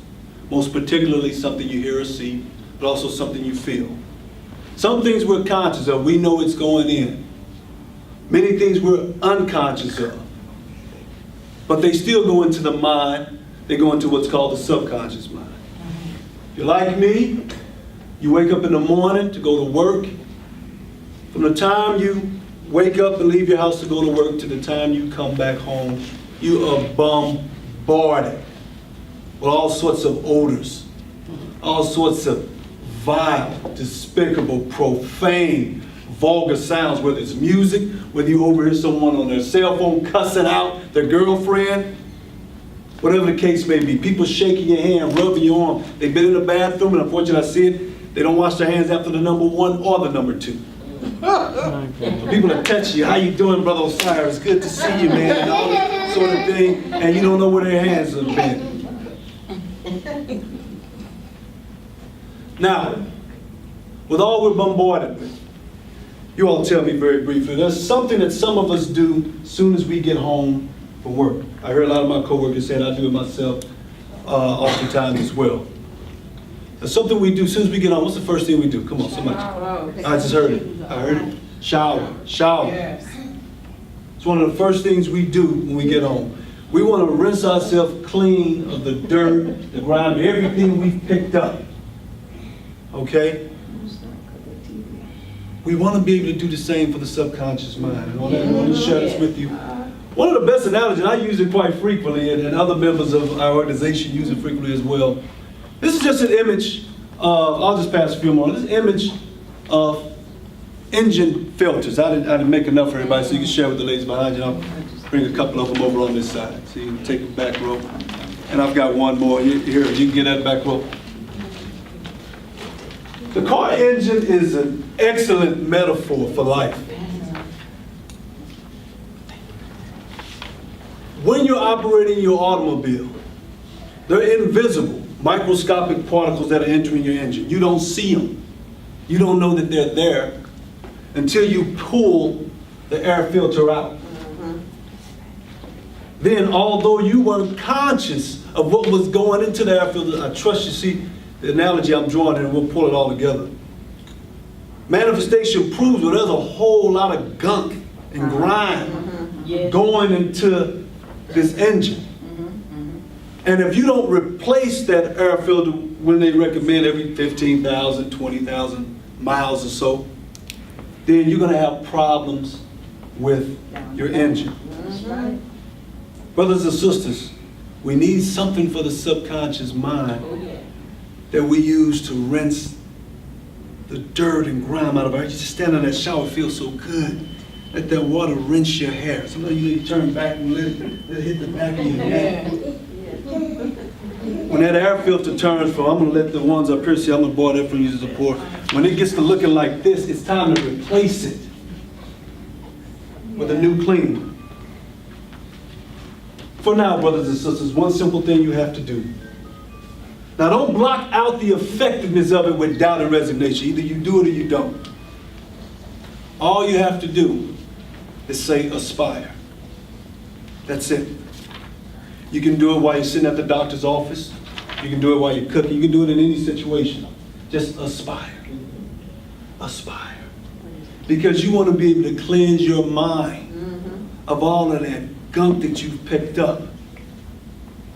most particularly something you hear or see, but also something you feel. Some things we're conscious of, we know it's going in. Many things we're unconscious of. But they still go into the mind, they go into what's called the subconscious mind. If you're like me, you wake up in the morning to go to work. From the time you wake up and leave your house to go to work to the time you come back home, you are bombarded with all sorts of odors, all sorts of vile, despicable, profane, vulgar sounds, whether it's music, whether you overhear someone on their cell phone cussing out their girlfriend, whatever the case may be. People shaking your hand, rubbing your arm. They've been in the bathroom, and unfortunately I see it, they don't wash their hands after the number 1 or the number 2. So people are touching you. How you doing, Brother Osiris? Good to see you, man, and all that sort of thing, and you don't know where their hands have been. Now, with all we're bombarded with, you all tell me very briefly, there's something that some of us do as soon as we get home from work. I heard a lot of my coworkers saying I do it myself oftentimes as well. There's something we do as soon as we get home. What's the first thing we do? Come on, somebody. I just heard it. I heard it. Shower. It's one of the first things we do when we get home. We want to rinse ourselves clean of the dirt, the grime, everything we've picked up. Okay? We want to be able to do the same for the subconscious mind. And I want to share this with you. One of the best analogies, I use it quite frequently, and other members of our organization use it frequently as well. This is just an image of, I'll just pass a few more. This is an image of engine filters. I didn't make enough for everybody, so you can share with the ladies behind you. I'll bring a couple of them over on this side. So you can take the back row. And I've got one more. Here, you can get that back row. The car engine is an excellent metaphor for life. When you're operating your automobile, they're invisible, microscopic particles that are entering your engine. You don't see them. You don't know that they're there until you pull the air filter out. Then, although you weren't conscious of what was going into the air filter, I trust you see the analogy I'm drawing, and we'll pull it all together. Manifestation proves that there's a whole lot of gunk and grime going into this engine. And if you don't replace that air filter when they recommend every 15,000, 20,000 miles or so, then you're going to have problems with your engine. Brothers and sisters, we need something for the subconscious mind that we use to rinse the dirt and grime out of our. You just stand in that shower, it feels so good. Let that water rinse your hair. Sometimes you turn back and let it hit the back of your neck. When that air filter turns from, I'm going to let the ones up here see, I'm going to borrow that from you as a pour. When it gets to looking like this, it's time to replace it with a new cleaner. For now, brothers and sisters, one simple thing you have to do. Now, don't block out the effectiveness of it with doubt and resignation. Either you do it or you don't. All you have to do is say aspire. That's it. You can do it while you're sitting at the doctor's office. You can do it while you're cooking. You can do it in any situation. Just aspire. Aspire. Because you want to be able to cleanse your mind of all of that gunk that you've picked up.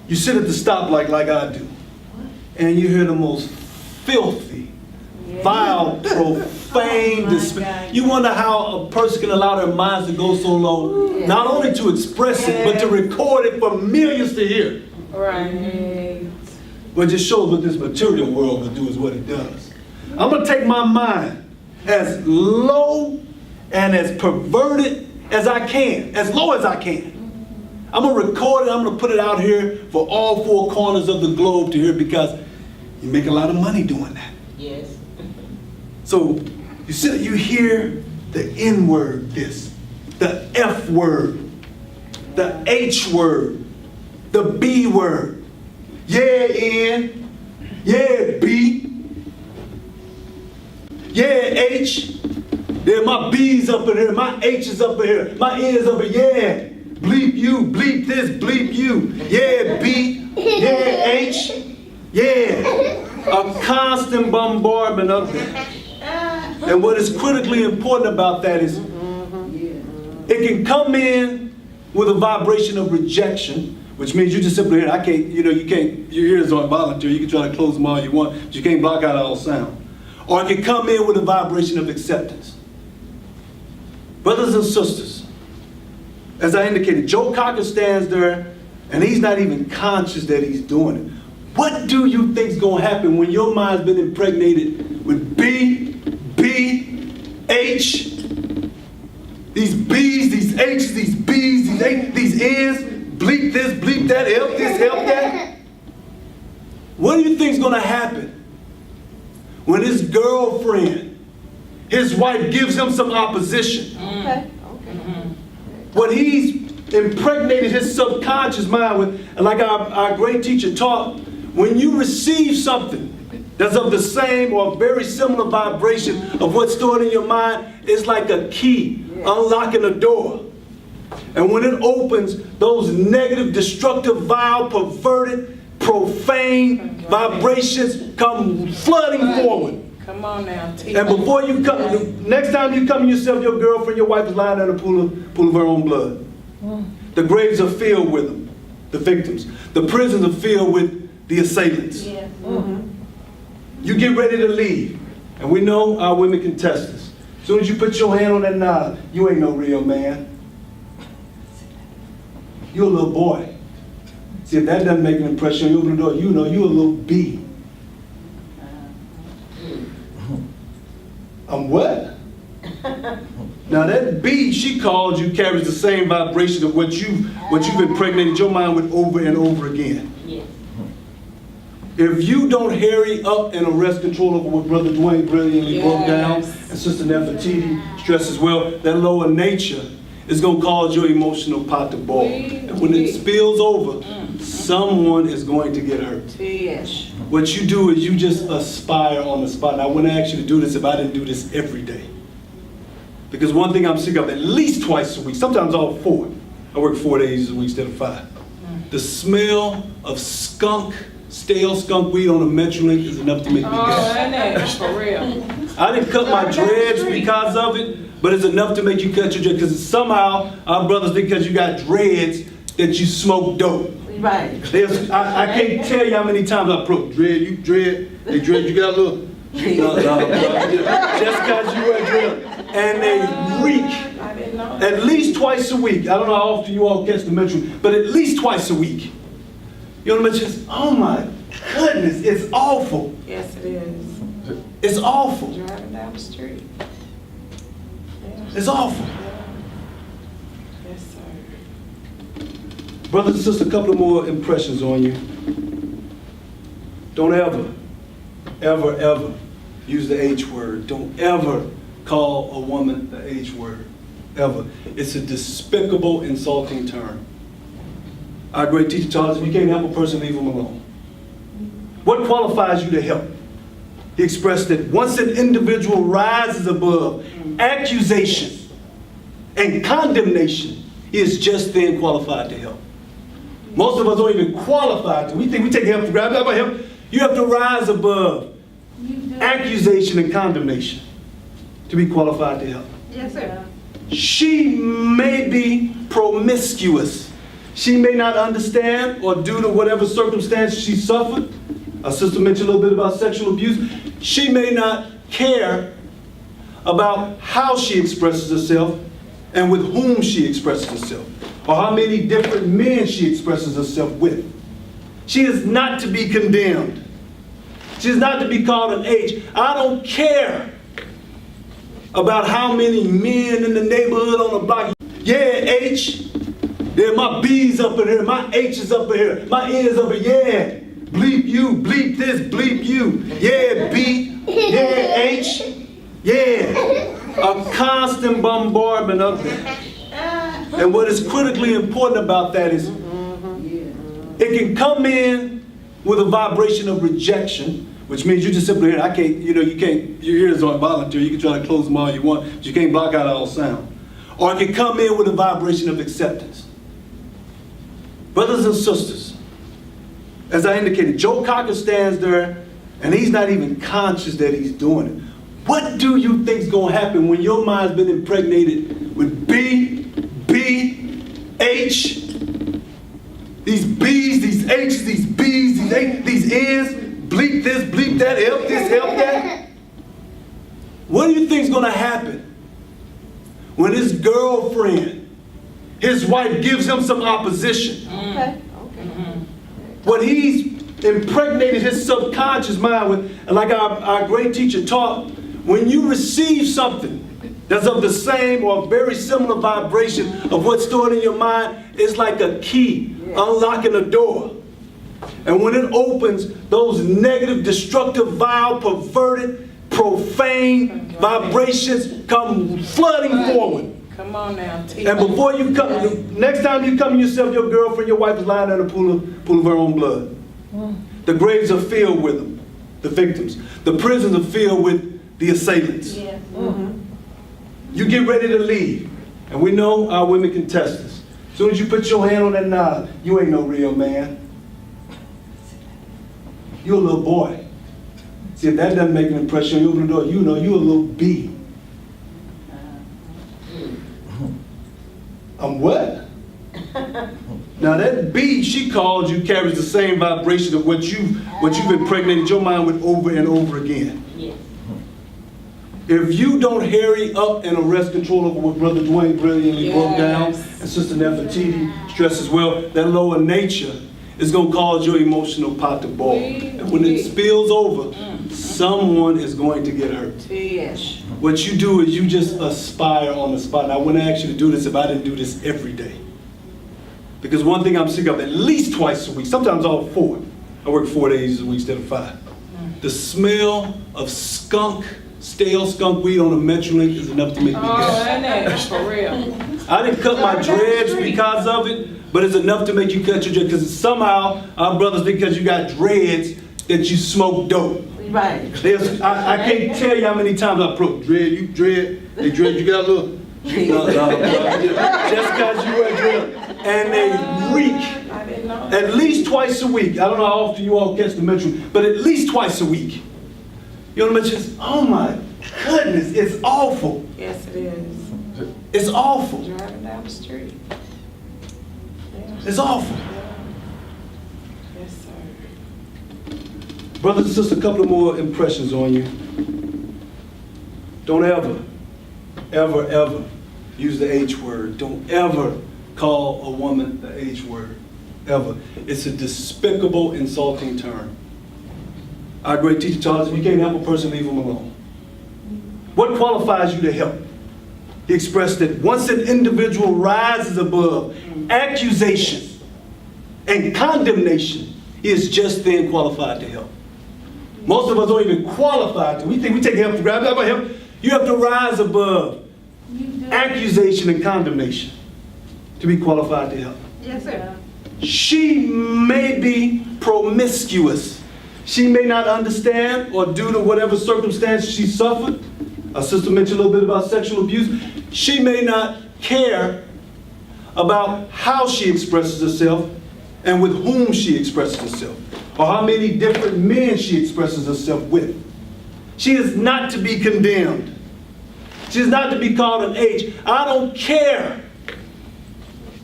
You sit at the stoplight like I do, and you hear the most filthy, vile, profane, you wonder how a person can allow their minds to go so low, not only to express it, but to record it for millions to hear. Right. But it just shows what this material world will do is what it does. I'm going to take my mind as low and as perverted as I can, as low as I can. I'm going to record it, I'm going to put it out here for all four corners of the globe to hear, because you make a lot of money doing that. Yes. So you hear the N word, the F word, the H word, the B word. Yeah, N, yeah, B. Yeah, H. Yeah, my B's up in here, my H is up in here, my N's up in here. Yeah. Bleep you, bleep this, bleep you. Yeah, B. Yeah, H. Yeah. A constant bombardment of them. And what is critically important about that is it can come in with a vibration of rejection, which means you just simply hear, I can't, you can't, your ears aren't voluntary, you can try to close them all you want, but you can't block out all sound. Or it can come in with a vibration of acceptance. Brothers and sisters, as I indicated, Joe Cocker stands there and he's not even conscious that he's doing it. What do you think's gonna happen when your mind's been impregnated with B, H, these B's, these H's, these B's, these N's, bleep this, bleep that, help this, help that? What do you think's gonna happen when his girlfriend, his wife gives him some opposition? Okay. What he's impregnated his subconscious mind with, and like our great teacher taught, when you receive something that's of the same or very similar vibration of what's stored in your mind, it's like a key unlocking a door. And when it opens, those negative, destructive, vile, perverted, profane vibrations come flooding forward. Come on now, teach. And before you come, next time you come yourself, your girlfriend, your wife is lying in a pool of her own blood. The graves are filled with them, the victims. The prisons are filled with the assailants. Yeah. You get ready to leave. And we know our women can test us. As soon as you put your hand on that knob, you ain't no real man. You're a little boy. See, if that doesn't make an impression on you, open the door, you know you're a little B. I'm what? Now that B she called you carries the same vibration of what you've impregnated your mind with over and over again. Yes. If you don't hurry up and arrest control over what Brother Dwayne brilliantly broke down, and Sister Nefertiti stressed as well, that lower nature is going to cause your emotional pot to boil. And when it spills over, someone is going to get hurt. Yes. What you do is you just aspire on the spot. And I wouldn't ask you to do this if I didn't do this every day. Because one thing I'm sick of at least twice a week, sometimes all 4. I work 4 days a week instead of 5. The smell of skunk, stale skunk weed on a Metrolink is enough to make me Oh, gag. ain't that for real? I didn't cut my dreads because of it, but it's enough to make you cut your dreads. Because somehow our brothers think because you got dreads that you smoke dope. Right. I can't tell you how many times I approach dread, you dread, they dread, you got a little. No, just because you wear dread. And they reek I didn't know. at least twice a week. I don't know how often you all catch the Metro, but at least twice a week. You know what I mean? Just, oh my goodness, it's awful. Yes, it is. It's awful. Driving down the street. Yeah. It's awful. Yes, sir. Brothers and sisters, a couple of more impressions on you. Don't ever use the H word. Don't ever call a woman the H word. Ever. It's a despicable, insulting term. Our great teacher taught us if you can't help a person, leave them alone. What qualifies you to help? He expressed that once an individual rises above accusation and condemnation, he is just then qualified to help. Most of us don't even qualify to. We think we take help for granted. Help. You have to rise above accusation and condemnation to be qualified to help. Yes, sir. She may be promiscuous. She may not understand, or due to whatever circumstance she suffered. Our sister mentioned a little bit about sexual abuse. She may not care about how she expresses herself and with whom she expresses herself, or how many different men she expresses herself with. She is not to be condemned. She is not to be called an H. I don't care about how many men in the neighborhood on the block. Yeah, H. Yeah, my B's up in here, my H is up in here, my N's up in here. Yeah. Bleep you, bleep this, bleep you. Yeah, B. Yeah, H. Yeah. A constant bombardment of them. And what is critically important about that is it can come in with a vibration of rejection, which means you just simply hear, I can't, you can't, your ears aren't voluntary, you can try to close them all you want, but you can't block out all sound. Or it can come in with a vibration of acceptance. Brothers and sisters, as I indicated, Joe Cocker stands there and he's not even conscious that he's doing it. What do you think's gonna happen when your mind's been impregnated with B, H, these B's, these H's, these B's, these A's, these N's, bleep this, bleep that, help this, help that? What do you think's gonna happen when his girlfriend, his wife gives him some opposition? Okay. What he's impregnated his subconscious mind with, and like our great teacher taught, when you receive something that's of the same or very similar vibration of what's stored in your mind, it's like a key unlocking a door. And when it opens, those negative, destructive, vile, perverted, profane vibrations come flooding forward. Come on now, T. And before you come, next time you come yourself, your girlfriend, your wife is lying in a pool of her own blood. The graves are filled with them, the victims. The prisons are filled with the assailants. Yeah. You get ready to leave, and we know our women can test us. As soon as you put your hand on that knob, you ain't no real man. You're a little boy. See, if that doesn't make an impression on you, open the door, you know you're a little B. What? Now that B she called you carries the same vibration of what you've impregnated your mind with over and over again. Yes. If you don't hurry up and arrest control over what Brother Dwayne brilliantly broke down, and Sister Nefertiti stressed as well, that lower nature is going to cause your emotional pot to boil. And when it spills over, someone is going to get hurt. Yes. What you do is you just aspire on the spot. And I wouldn't ask you to do this if I didn't do this every day. Because one thing I'm sick of at least twice a week, sometimes all 4. I work 4 days a week instead of 5. The smell of skunk, stale skunk weed on a Metrolink is enough to make me gag. For real. I didn't cut my dreads because of it, but it's enough to make you cut your dreads. Because somehow our brothers think because you got dreads that you smoke dope. Right. I can't tell you how many times I approach dread, you dread, they dread, you got a little. No, just because you wear dread. And they reek I didn't know. at least twice a week. I don't know how often you all catch the Metro, but at least twice a week. You know what I mean? Just, oh my goodness, it's awful. Yes, it is. It's awful. Driving down the street. Yeah. It's awful. Yes, sir. Brothers and sisters, a couple of more impressions on you. Don't ever use the H word. Don't ever call a woman the H word. Ever. It's a despicable, insulting term. Our great teacher taught us, if you can't help a person, leave them alone. What qualifies you to help? He expressed that once an individual rises above accusation and condemnation, he is just then qualified to help. Most of us don't even qualify to. We think we take help for granted. Help. You have to rise above accusation and condemnation to be qualified to help. Yes, sir. She may be promiscuous. She may not understand, or due to whatever circumstance she suffered. Our sister mentioned a little bit about sexual abuse. She may not care about how she expresses herself and with whom she expresses herself, or how many different men she expresses herself with. She is not to be condemned. She is not to be called an H. I don't care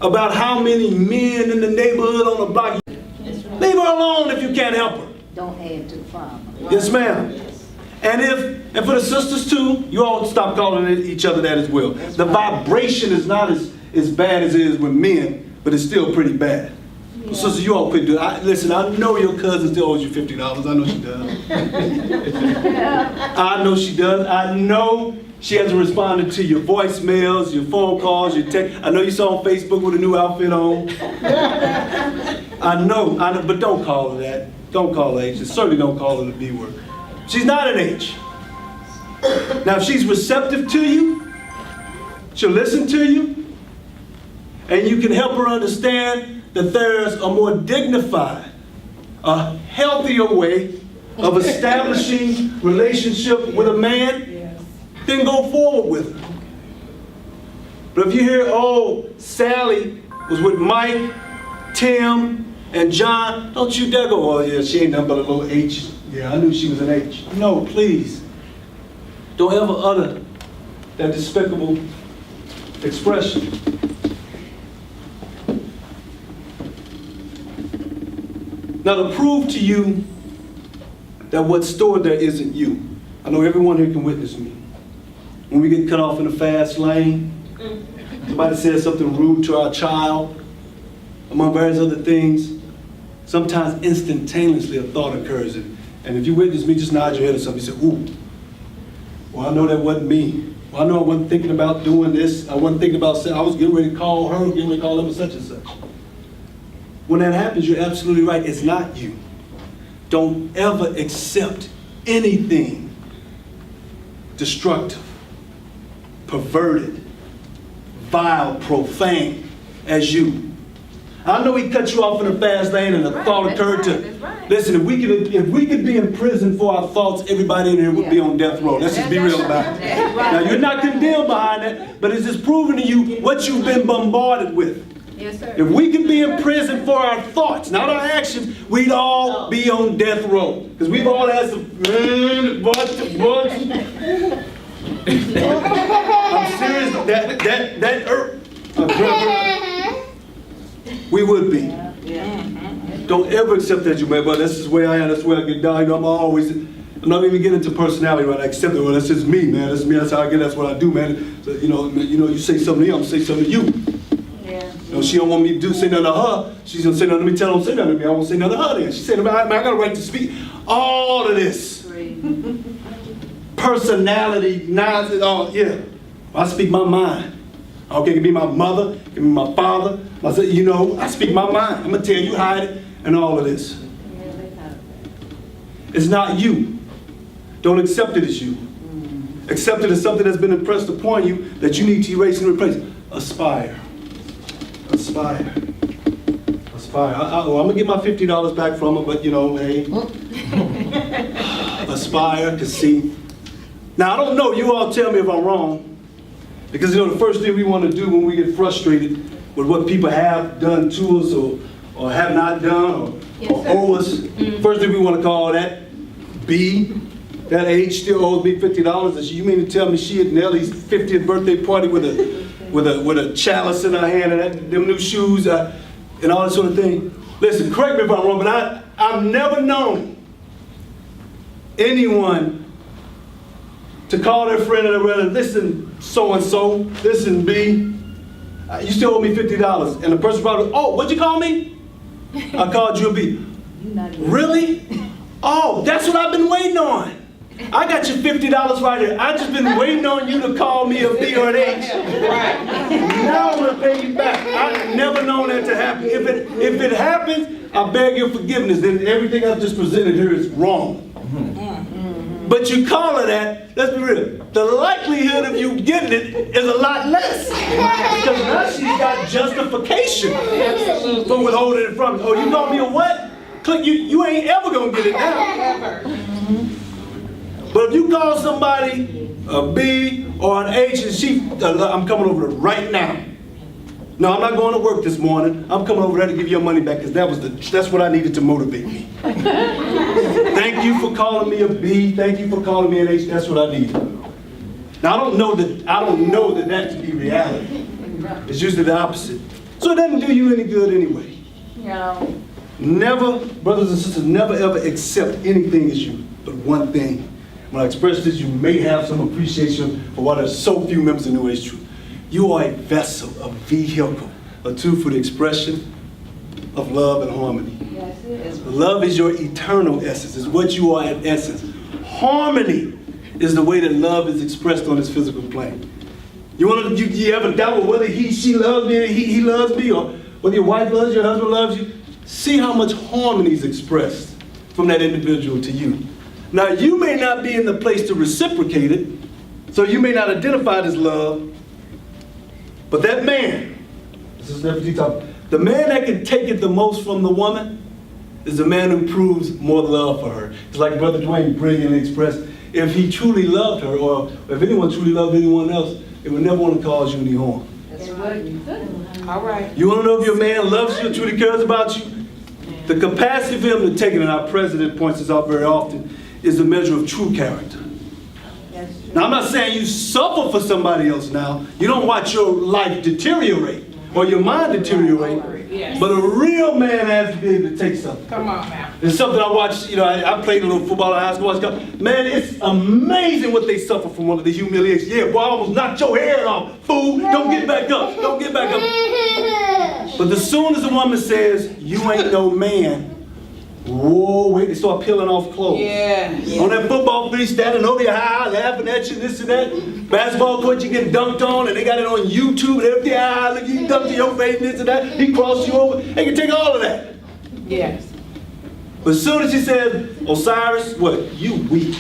about how many men in the neighborhood on the block. Leave her alone if you can't help her. Don't add to the problem. Yes, ma'am. And for the sisters too, you all stop calling each other that as well. The vibration is not as bad as it is with men, but it's still pretty bad. Yeah. Sisters, you all could do it. Listen, I know your cousin still owes you $50. I know she does. I know she does. I know she hasn't responded to your voicemails, your phone calls, your text. I know you saw on Facebook with a new outfit on. I know, but don't call her that. Don't call her H. Certainly don't call her the B word. She's not an H. Now, if she's receptive to you, she'll listen to you, and you can help her understand that there's a more dignified, a healthier way of establishing relationship with a man, Yes. then go forward with her. But if you hear, oh, Sally was with Mike, Tim, and John, don't you dare go, oh yeah, she ain't nothing but a little H. Yeah, I knew she was an H. No, please. Don't ever utter that despicable expression. Now to prove to you that what's stored there isn't you, I know everyone here can witness me. When we get cut off in the fast lane, somebody says something rude to our child, among various other things, sometimes instantaneously a thought occurs. And if you witness me, just nod your head or something. You say, ooh, well, I know that wasn't me. Well, I know I wasn't thinking about doing this. I wasn't thinking about saying, I was getting ready to call her, getting ready to call him such and such. When that happens, you're absolutely right. It's not you. Don't ever accept anything destructive, perverted, vile, profane as you. I know he cut you off in the fast lane and a thought occurred to, listen, if we could be in prison for our thoughts, everybody in here would be on death row. Let's just be real about it. Now, you're not condemned behind that, but it's just proving to you what you've been bombarded with. Yes, sir. If we could be in prison for our thoughts, not our actions, we'd all be on death row. Because we've all had some, I'm serious, we would be. Don't ever accept that you may, but that's just the way I am, that's the way I get down. You know, I'm not even getting into personality, right? I accept it, well, that's just me, man. That's me, that's how I get, that's what I do, man. So, you say something to me, I'm gonna say something to you. She don't want me to say nothing to her. She's gonna say nothing to me, tell her don't say nothing to me. I won't say nothing to her then. She said, man, I got a right to speak. All of this. Personality, yeah. I speak my mind. Okay, it can be my mother, it can be my father. I speak my mind. I'm gonna tell you, hide it, and all of this. It's not you. Don't accept it as you. Accept it as something that's been impressed upon you that you need to erase and replace. Aspire. Aspire. Aspire. I'm gonna get my $50 back from her, but hey. Aspire to see. Now, I don't know, you all tell me if I'm wrong, because the first thing we want to do when we get frustrated with what people have done to us or have not done or owe us, first thing we want to call that B. That H still owes me $50. And you mean to tell me she at Nellie's 50th birthday party with a chalice in her hand and them new shoes and all that sort of thing? Listen, correct me if I'm wrong, but I've never known anyone to call their friend and their relative, listen, so-and-so, listen, B, you still owe me $50. And the person probably, oh, what'd you call me? I called you a B. Really? Oh, that's what I've been waiting on. I got your $50 right here. I just been waiting on you to call me a B or an H. Right. Now I'm gonna pay you back. I've never known that to happen. If it happens, I beg your forgiveness. Then everything I've just presented here is wrong. But you call her that, let's be real, the likelihood of you getting it is a lot less. Because now she's got justification for withholding it from you. Oh, you call me a what? Click, you ain't ever gonna get it now. But if you call somebody a B or an H and I'm coming over there right now. No, I'm not going to work this morning. I'm coming over there to give you your money back because that's what I needed to motivate me. Thank you for calling me a B. Thank you for calling me an H. That's what I needed. Now I don't know that to be reality. It's usually the opposite. So it doesn't do you any good anyway. No. Never, brothers and sisters, never ever accept anything as you, but one thing. When I express this, you may have some appreciation for why there's so few members of New Age Truth. You are a vessel, a vehicle, a tool for the expression of love and harmony. Yes, it is. Love is your eternal essence. It's what you are in essence. Harmony is the way that love is expressed on this physical plane. You ever doubt whether she loves me, or he loves me, or whether your wife loves you, your husband loves you? See how much harmony is expressed from that individual to you. Now, you may not be in the place to reciprocate it, so you may not identify it as love, but that man, this is FT talk, the man that can take it the most from the woman is a man who proves more love for her. It's like Brother Dwayne brilliantly expressed, if he truly loved her, or if anyone truly loved anyone else, it would never want to cause you any harm. That's right. All right. You want to know if your man loves you, truly cares about you? The capacity for him to take it, and our president points this out very often, is a measure of true character. Now, I'm not saying you suffer for somebody else now. You don't watch your life deteriorate or your mind deteriorate. Yes. But a real man has to be able to take something. Come on now. It's something I watched, I played a little football in high school. Man, it's amazing what they suffer from one of the humiliations. Yeah, boy, I almost knocked your head off. Fool, don't get back up. Don't get back up. But as soon as a woman says, you ain't no man, whoa, wait, they start peeling off clothes. Yeah. On that football field, standing over your high, laughing at you, this and that. Basketball court, you getting dunked on, and they got it on YouTube, and everything, look, he dunked in your face, this and that. He crossed you over. They can take all of that. Yes. But as soon as she said, Osiris, what? You weak.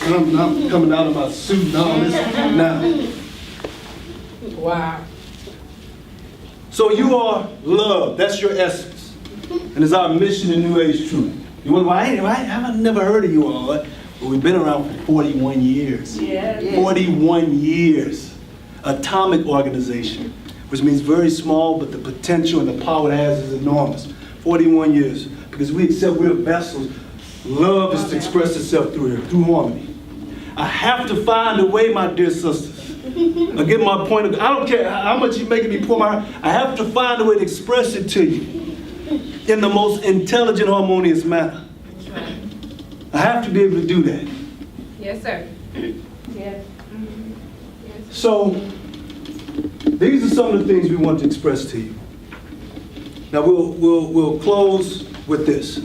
And I'm coming out of my suit and all this. Now, Wow. so you are love. That's your essence. And it's our mission in New Age Truth. You wonder why? I've never heard of you all. Well, we've been around for 41 years. Yeah. 41 years. Atomic organization, which means very small, but the potential and the power it has is enormous. 41 years. Because we accept we're vessels. Love is to express itself through here, through harmony. I have to find a way, my dear sisters. I get my point. I don't care how much you're making me pour my heart. I have to find a way to express it to you in the most intelligent, harmonious manner. I have to be able to do that. Yes, sir. Yeah. So, these are some of the things we want to express to you. Now we'll close with this.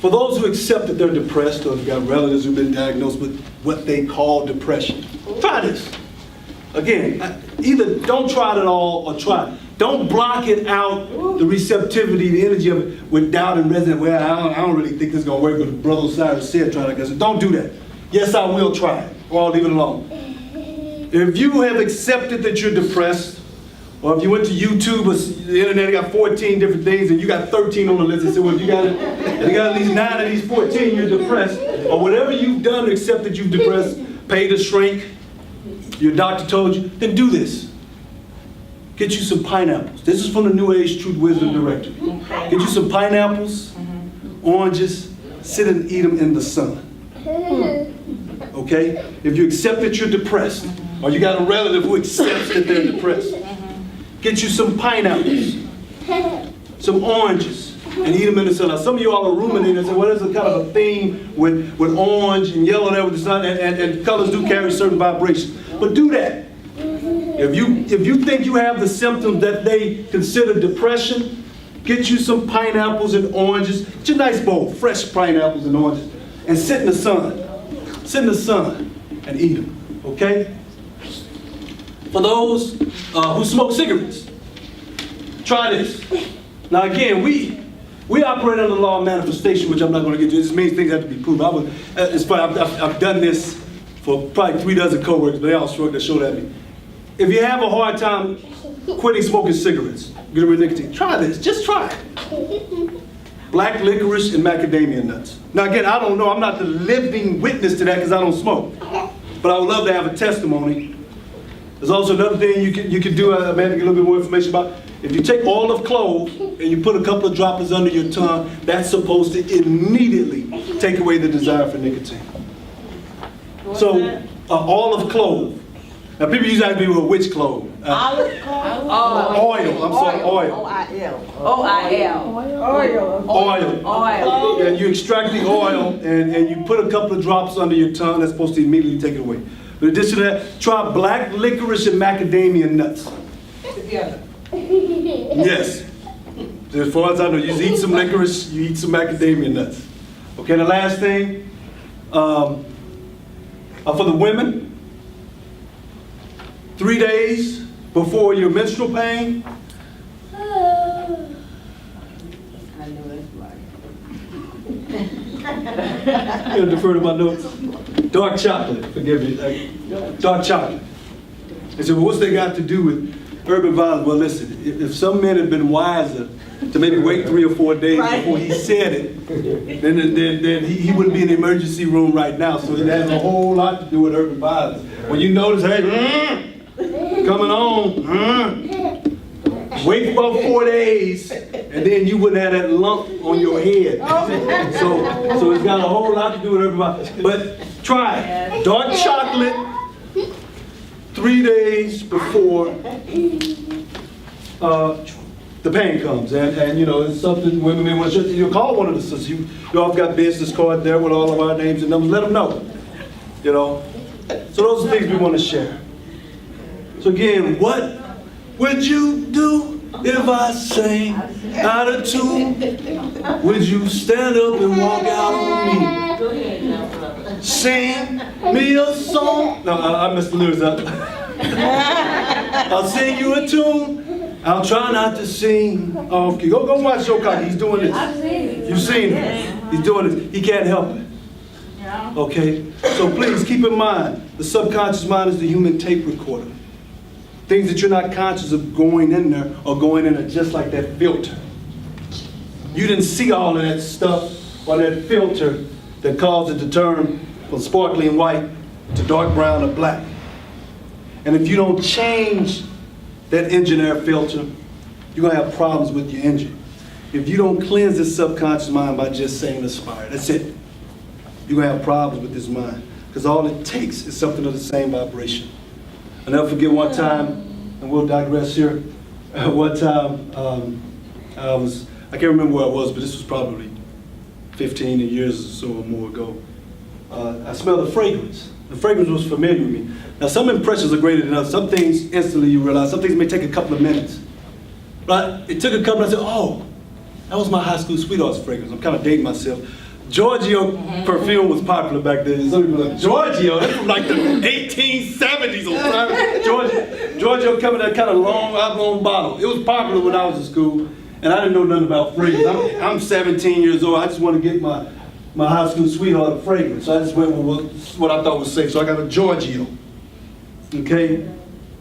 For those who accept that they're depressed or have got relatives who've been diagnosed with what they call depression, try this. Again, either don't try it at all or try it. Don't block it out, the receptivity, the energy of it, with doubt and resident. Well, I don't really think this is going to work, but Brother Osiris said try it. I said, don't do that. Yes, I will try it, or I'll leave it alone. If you have accepted that you're depressed, or if you went to YouTube or the internet, you got 14 different things, and you got 13 on the list, and said, well, if you got at least 9 of these 14, you're depressed, or whatever you've done to accept that you've depressed, paid a shrink, your doctor told you, then do this. Get you some pineapples. This is from the New Age Truth Wisdom Directory. Get you some pineapples, oranges, sit and eat them in the sun. Okay? If you accept that you're depressed, or you got a relative who accepts that they're depressed, get you some pineapples, some oranges, and eat them in the sun. Now, some of you all are ruminating and say, well, there's a kind of a theme with orange and yellow there with the sun, and colors do carry certain vibrations. But do that. If you think you have the symptoms that they consider depression, get you some pineapples and oranges. Get you a nice bowl, fresh pineapples and oranges, and sit in the sun. Sit in the sun and eat them, okay? For those who smoke cigarettes, try this. Now again, we operate under the law of manifestation, which I'm not going to get to. This means things have to be proven. I've done this for probably 3 dozen coworkers, but they all shrug their shoulder at me. If you have a hard time quitting smoking cigarettes, get rid of nicotine, try this. Just try it. Black licorice and macadamia nuts. Now again, I don't know. I'm not the living witness to that because I don't smoke. But I would love to have a testimony. There's also another thing you can do, man, to get a little bit more information about. If you take olive clove and you put a couple of droplets under your tongue, that's supposed to immediately take away the desire for nicotine. So, olive clove. Now people usually ask me, well, which clove? Olive clove? Oil. I'm sorry, oil. O-I-L. O-I-L. Oil. And you extract the oil and you put a couple of drops under your tongue. That's supposed to immediately take it away. But in addition to that, try black licorice and macadamia nuts. Together. Yes. As far as I know, you just eat some licorice, you eat some macadamia nuts. Okay, the last thing, for the women, 3 days before your menstrual pain. I know that's right. You defer to my notes. Dark chocolate, forgive me. Dark chocolate. They said, well, what's they got to do with Urban violence, well, listen, if some men had been wiser to maybe wait 3 or 4 days before he said it, then he wouldn't be in the emergency room right now. So it has a whole lot to do with urban violence. When you notice, hey, coming on, wait about 4 days, and then you wouldn't have that lump on your head. So it's got a whole lot to do with urban violence. But try it. Dark chocolate, 3 days before the pain comes, and you know, it's something women may want to, you call one of the sisters. You all got business card there with all of our names and numbers. Let them know, you know. So those are things we want to share. So again, what would you do if I sang out of tune? Would you stand up and walk out on me? Sing me a song. No, I messed the lyrics up. I'll sing you a tune. I'll try not to sing. Okay, go watch Joe Cocker. He's doing this. I've seen it. You've seen him. He's doing this. He can't help it. Okay? So please keep in mind, the subconscious mind is the human tape recorder. Things that you're not conscious of going in there are going in there just like that filter. You didn't see all of that stuff on that filter that caused it to turn from sparkling white to dark brown or black. And if you don't change that engine air filter, you're gonna have problems with your engine. If you don't cleanse this subconscious mind by just saying aspire, that's it. You're gonna have problems with this mind. Because all it takes is something of the same vibration. I'll never forget one time, and we'll digress here. One time, I can't remember where I was, but this was probably 15 years or so or more ago. I smelled a fragrance. The fragrance was familiar with me. Now, some impressions are greater than others. Some things instantly you realize. Some things may take a couple of minutes. But it took a couple, I said, oh, that was my high school sweetheart's fragrance. I'm kind of dating myself. Giorgio perfume was popular back then. Some people are like, Giorgio, that's from like the 1870s or something. Giorgio coming in that kind of long, oblong bottle. It was popular when I was in school, and I didn't know nothing about fragrance. I'm 17 years old. I just want to get my high school sweetheart a fragrance. So I just went with what I thought was safe. So I got a Giorgio. Okay?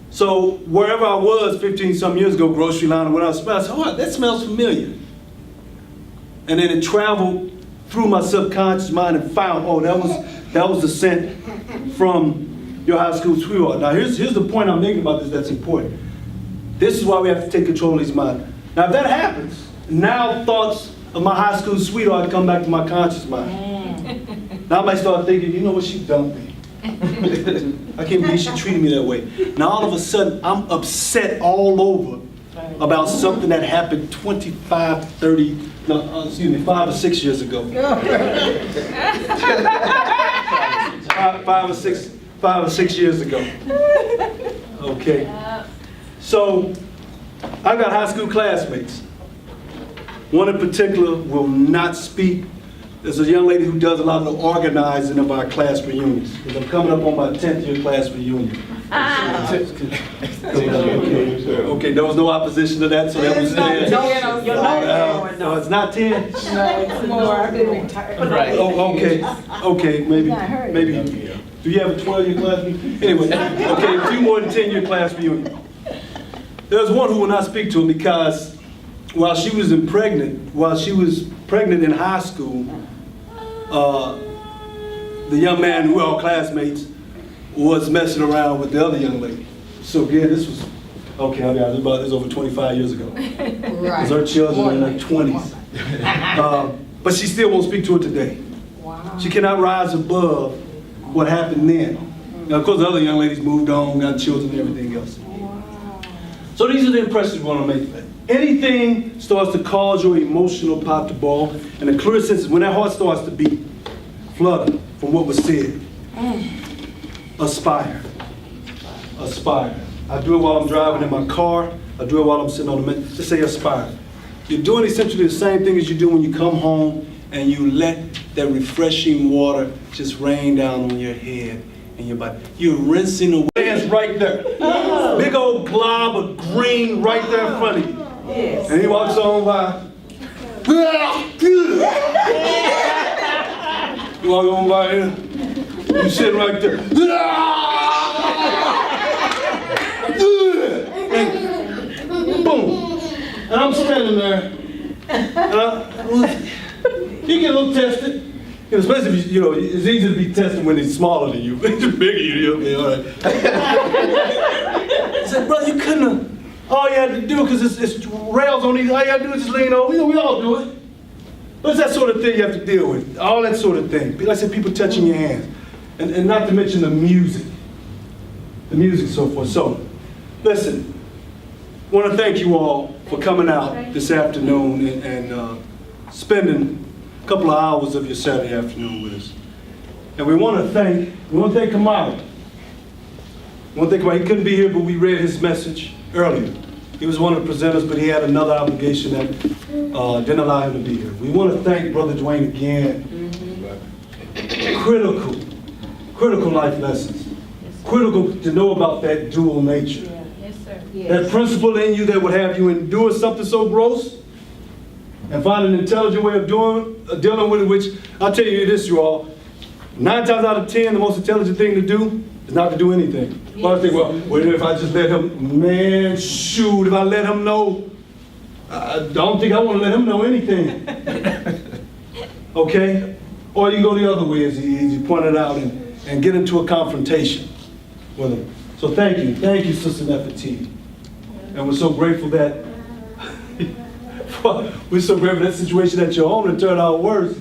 So wherever I was 15-some years ago, grocery line or whatever, I said, oh, that smells familiar. And then it traveled through my subconscious mind and found, oh, that was the scent from your high school sweetheart. Now here's the point I'm making about this that's important. This is why we have to take control of these minds. Now if that happens, now thoughts of my high school sweetheart come back to my conscious mind. Now I might start thinking, you know what, she dumped me. I can't believe she treated me that way. Now all of a sudden, I'm upset all over about something that happened 5 or 6 years ago. 5 or 6 years ago. Okay. So, I've got high school classmates. One in particular will not speak. There's a young lady who does a lot of the organizing of our class reunions. Because I'm coming up on my 10th year class reunion. Okay, there was no opposition to that, so that was 10. No, it's not 10? No, it's more. I've been retired. Right. Oh, okay, maybe. Do you have a 12-year class reunion? Anyway, okay, a few more than 10-year class reunion. There's one who will not speak to him because while she was pregnant in high school, the young man who were all classmates was messing around with the other young lady. So again, this was over 25 years ago. Because her children are in their 20s. But she still won't speak to her today. Wow. She cannot rise above what happened then. Now, of course, the other young ladies moved on, got children and everything else. Wow. So these are the impressions we want to make. Anything starts to cause your emotional pot to boil, and the clear sense is when that heart starts to beat, flutter from what was said. Aspire. Aspire. I do it while I'm driving in my car. I do it while I'm sitting on the mat. Just say aspire. You're doing essentially the same thing as you do when you come home and you let that refreshing water just rain down on your head and your body. You're rinsing away. Hands right there. Big old glob of green right there in front of you. Yes. And he walks on by. You walk on by here. You sit right there. You get a little tested. You know, especially if you, it's easy to be tested when he's smaller than you. He's bigger than you, okay, all right. I said, brother, you couldn't have, all you had to do, because it's rails on these, all you had to do is just lean over. We all do it. But it's that sort of thing you have to deal with, all that sort of thing. Like I said, people touching your hands. And not to mention the music and so forth. So, listen, I want to thank you all for coming out this afternoon and spending a couple of hours of your Saturday afternoon with us. And we want to thank Kamara. He couldn't be here, but we read his message earlier. He was one of the presenters, but he had another obligation that didn't allow him to be here. We want to thank Brother Dwayne again. Critical life lessons. Critical to know about that dual nature. Yes, sir. That principle in you that would have you endure something so gross and find an intelligent way of dealing with it, which I'll tell you this, you all, 9 times out of 10, the most intelligent thing to do is not to do anything. Well, I think, well, if I just let him, man, shoot, if I let him know, I don't think I want to let him know anything. Okay? Or you can go the other way, as you pointed out, and get into a confrontation with him. So thank you, Sister Nefertiti. And we're so grateful that that situation at your home that turned out worse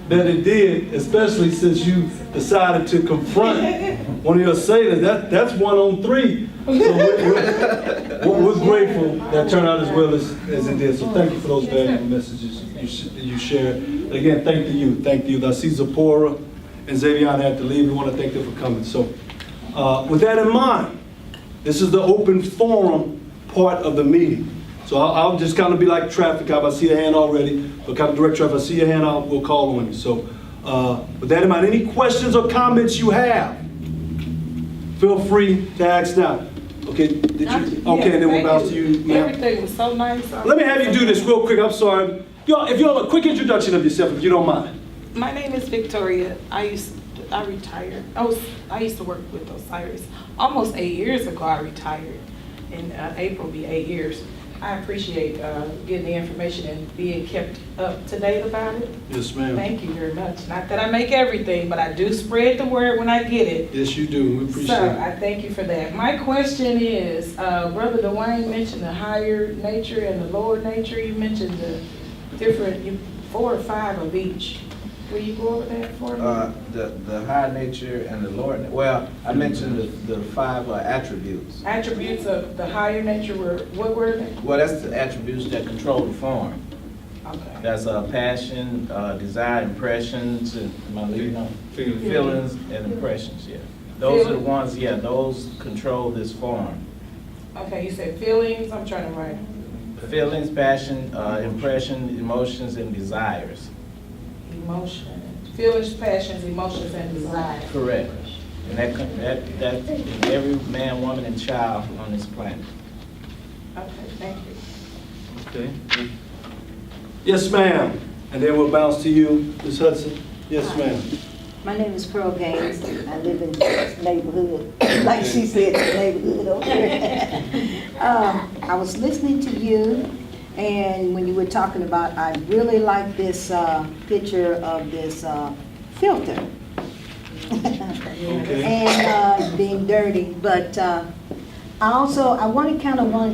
than it did, especially since you decided to confront one of your sailors. That's 1 on 3. So we're grateful that turned out as well as it did. So thank you for those valuable messages you shared. Again, thank the youth. I see Zipporah and Xavier had to leave. We want to thank them for coming. So with that in mind, this is the open forum part of the meeting. So I'll just kind of be like traffic. If I see a hand already, but kind of direct traffic. If I see your hand, we'll call on you. So with that in mind, any questions or comments you have, feel free to ask now. Okay, did you? Okay, and then we'll bounce to you, ma'am. Everything was so nice. Let me have you do this real quick. I'm sorry. If you'll have a quick introduction of yourself, if you don't mind. My name is Victoria. I retired. I used to work with Osiris. Almost 8 years ago, I retired. In April will be 8 years. I appreciate getting the information and being kept up to date about it. Yes, ma'am. Thank you very much. Not that I make everything, but I do spread the word when I get it. Yes, you do. We appreciate So it. I thank you for that. My question is, Brother Dwayne mentioned the higher nature and the lower nature. You mentioned the different, 4 or 5 of each. Will you go over that for me? The high nature and the lower, well, I mentioned the 5 attributes. Attributes of the higher nature were, what were they? Well, that's the attributes that control the form. Okay. That's passion, desire, impressions, and am I leaving on? Feelings and impressions, yeah. Those are the ones, those control this form. Okay, you said feelings, I'm trying to write. Feelings, passion, impression, emotions, and desires. Emotions, feelings, passions, emotions, and desire. Correct. And that is every man, woman, and child on this planet. Okay, thank you. Okay. Yes, ma'am. And then we'll bounce to you, Ms. Hudson. Yes, ma'am. My name is Pearl Gaines. I live in this neighborhood, like she said, the neighborhood over here. I was listening to you, and when you were talking about, I really like this picture of this filter. Okay. And being dirty, but I wanted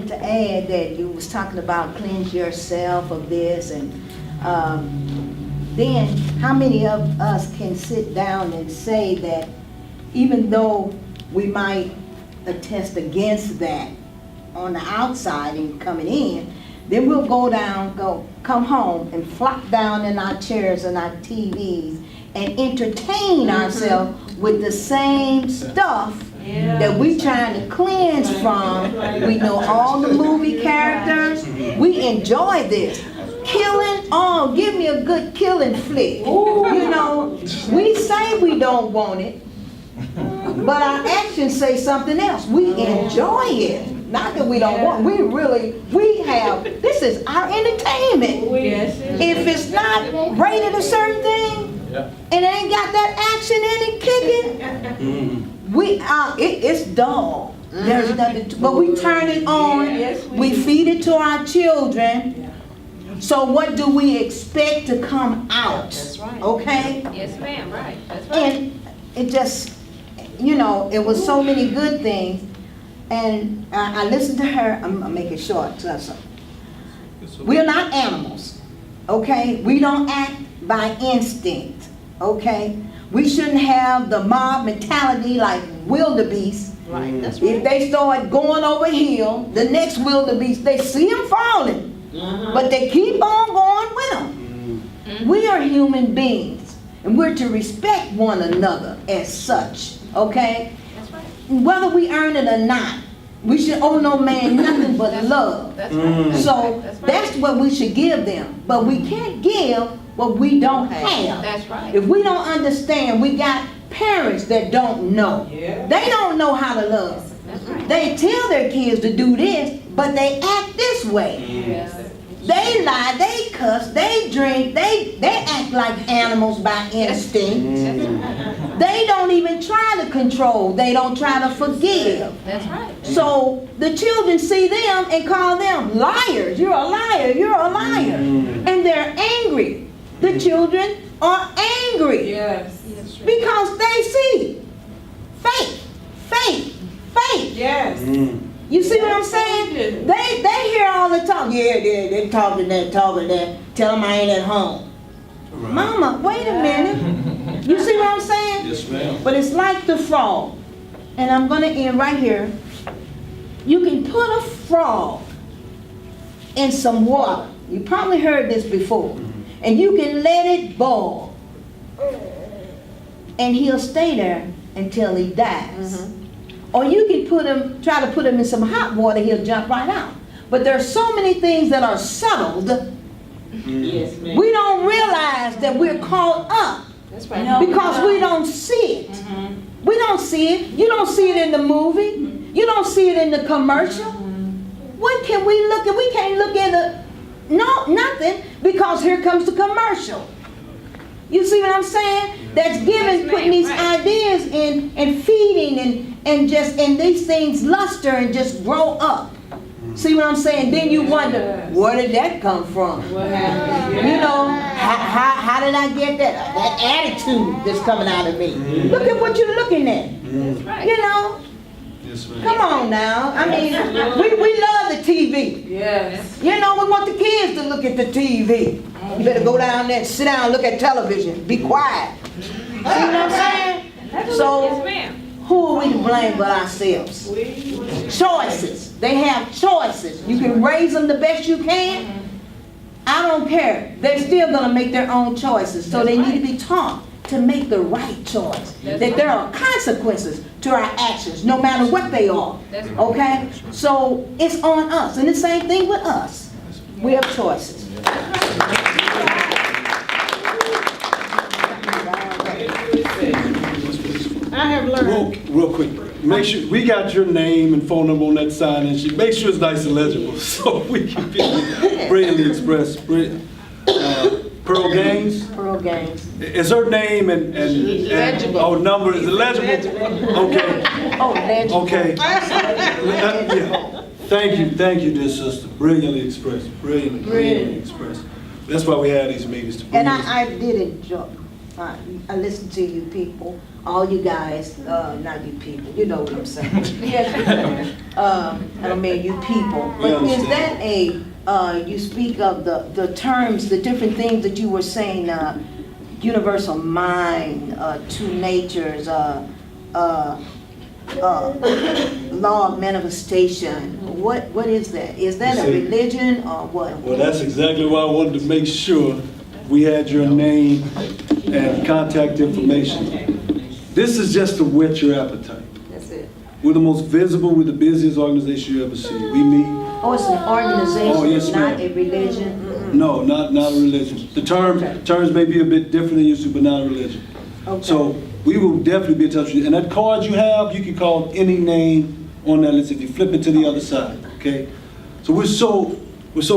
to add that you was talking about cleanse yourself of this, and then how many of us can sit down and say that even though we might attest against that on the outside and coming in, then we'll come home and flop down in our chairs and our TVs and entertain ourselves with the same stuff that we trying to cleanse from. We know all the movie characters. We enjoy this. Killing, give me a good killing flick. You know, we say we don't want it, but our actions say something else. We enjoy it. Not that we don't want, this is our entertainment. If it's not rated a certain thing, and it ain't got that action in it kicking, it's dull. There's nothing, but we turn it on, we feed it to our children, So what do we expect to come out? That's right. Okay? Yes, ma'am, right, that's right. And it just, you know, it was so many good things. And I listened to her, I'm gonna make it short. So we're not animals, okay? We don't act by instinct, okay? We shouldn't have the mob mentality like wildebeest. Right, that's If they start going over hill, the next wildebeest, they see them falling, but they keep on going with them. We are human beings, and we're to respect one another as such, okay? That's right. Whether we earn it or not, we should owe no man nothing but love. That's right. So That's right. that's what we should give them, but we can't give what we don't have. That's right. If we don't understand, we got parents that don't know. Yeah. They don't know how to love. That's right. They tell their kids to do this, but they act this way. Yes. They lie, they cuss, they drink, they act like animals by instinct. They don't even try to control, they don't try to forgive. That's right. So the children see them and call them liars. You're a liar, you're a liar. And they're angry. The children are angry Yes. because they see fake, fake, fake. Yes. You see what I'm saying? They hear all the talk. Yeah, they talking that. Tell them I ain't at home. Right. Mama, wait a minute. You see what I'm saying? Yes, ma'am. But it's like the frog. And I'm going to end right here. You can put a frog in some water. You probably heard this before. And you can let it boil. And he'll stay there until he dies. Or you can try to put him in some hot water, he'll jump right out. But there are so many things that are settled. Yes, ma'am. We don't realize that we're caught up. That's right. Because we don't see it. We don't see it. You don't see it in the movie. You don't see it in the commercial. What can we look at? We can't look at nothing, because here comes the commercial. You see what I'm saying? That's giving, putting these ideas in and feeding and these things luster and just grow up. See what I'm saying? Then you wonder, where did that come from? What happened? You know, how did I get that attitude that's coming out of me? Look at what you're looking at. That's right. You know, Yes, ma'am. come on now. I mean, we love the TV. Yes. You know, we want the kids to look at the TV. You better go down there and sit down and look at television. Be quiet. See what I'm saying? Yes, So, ma'am. who are we to blame but ourselves? Choices. They have choices. You can raise them the best you can. I don't care. They're still going to make their own choices. So they need to be taught to make the right choice. That there are consequences to our actions, no matter what they are. Okay? So it's on us. And the same thing with us. We have choices. I have learned. Real quick, make sure, we got your name and phone number on that sign, and make sure it's nice and legible, so we can brilliantly express. Pearl Gaines, Pearl Gaines. is her name and oh, number, is it legible? Okay, Oh, legend. okay. Yeah. Thank you, dear sister, brilliantly expressed, brilliantly expressed. That's why we have these meetings, to bring And this. I did enjoy, I listened to you people, all you guys, not you people, you know what I'm saying. I don't mean you people, We but is understand. that you speak of the terms, the different things that you were saying, universal mind, two natures, law of manifestation. What is that? Is that a You see- religion or what? Well, that's exactly why I wanted to make sure we had your name and contact information. This is just to whet your appetite. That's it. We're the most visible, we're the busiest organization you ever see. We meet, Oh, it's an organization, Oh, yes, not ma'am. a religion? no, not a religion. The terms may be a bit different than used to, but not a religion. Okay. So we will definitely be in touch with you. And that card you have, you can call any name on that list if you flip it to the other side, okay? So we're so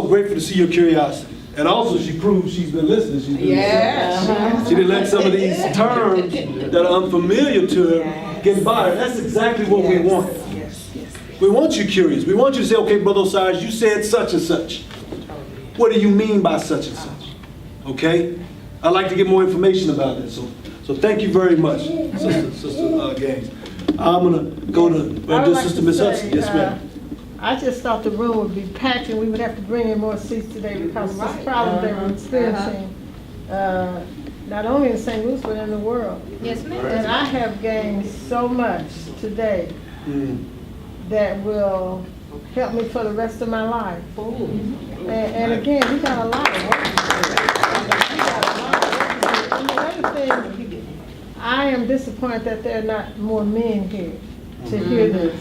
grateful to see your curiosity. And also, she proves she's been listening. She's been listening. She didn't let some of these terms that are unfamiliar to her get by her. That's exactly what we want. We want you curious. We want you to say, okay, Brother Osiris, you said such and such. what do you mean by such and such? Okay? I'd like to get more information about this, so thank you very much, Sister Gaines. I'm gonna go to, I would like Sister to Ms. say, Hudson, yes ma'am. I just thought the room would be packed and we would have to bring in more seats today because of this problem that we're experiencing, not only in St. Louis, but in the world. Yes, ma'am. And I have gained so much today that will help me for the rest of my life. And again, we got a lot of work to do. We got a lot of work to do. And the other thing, I am disappointed that there are not more men here to hear this.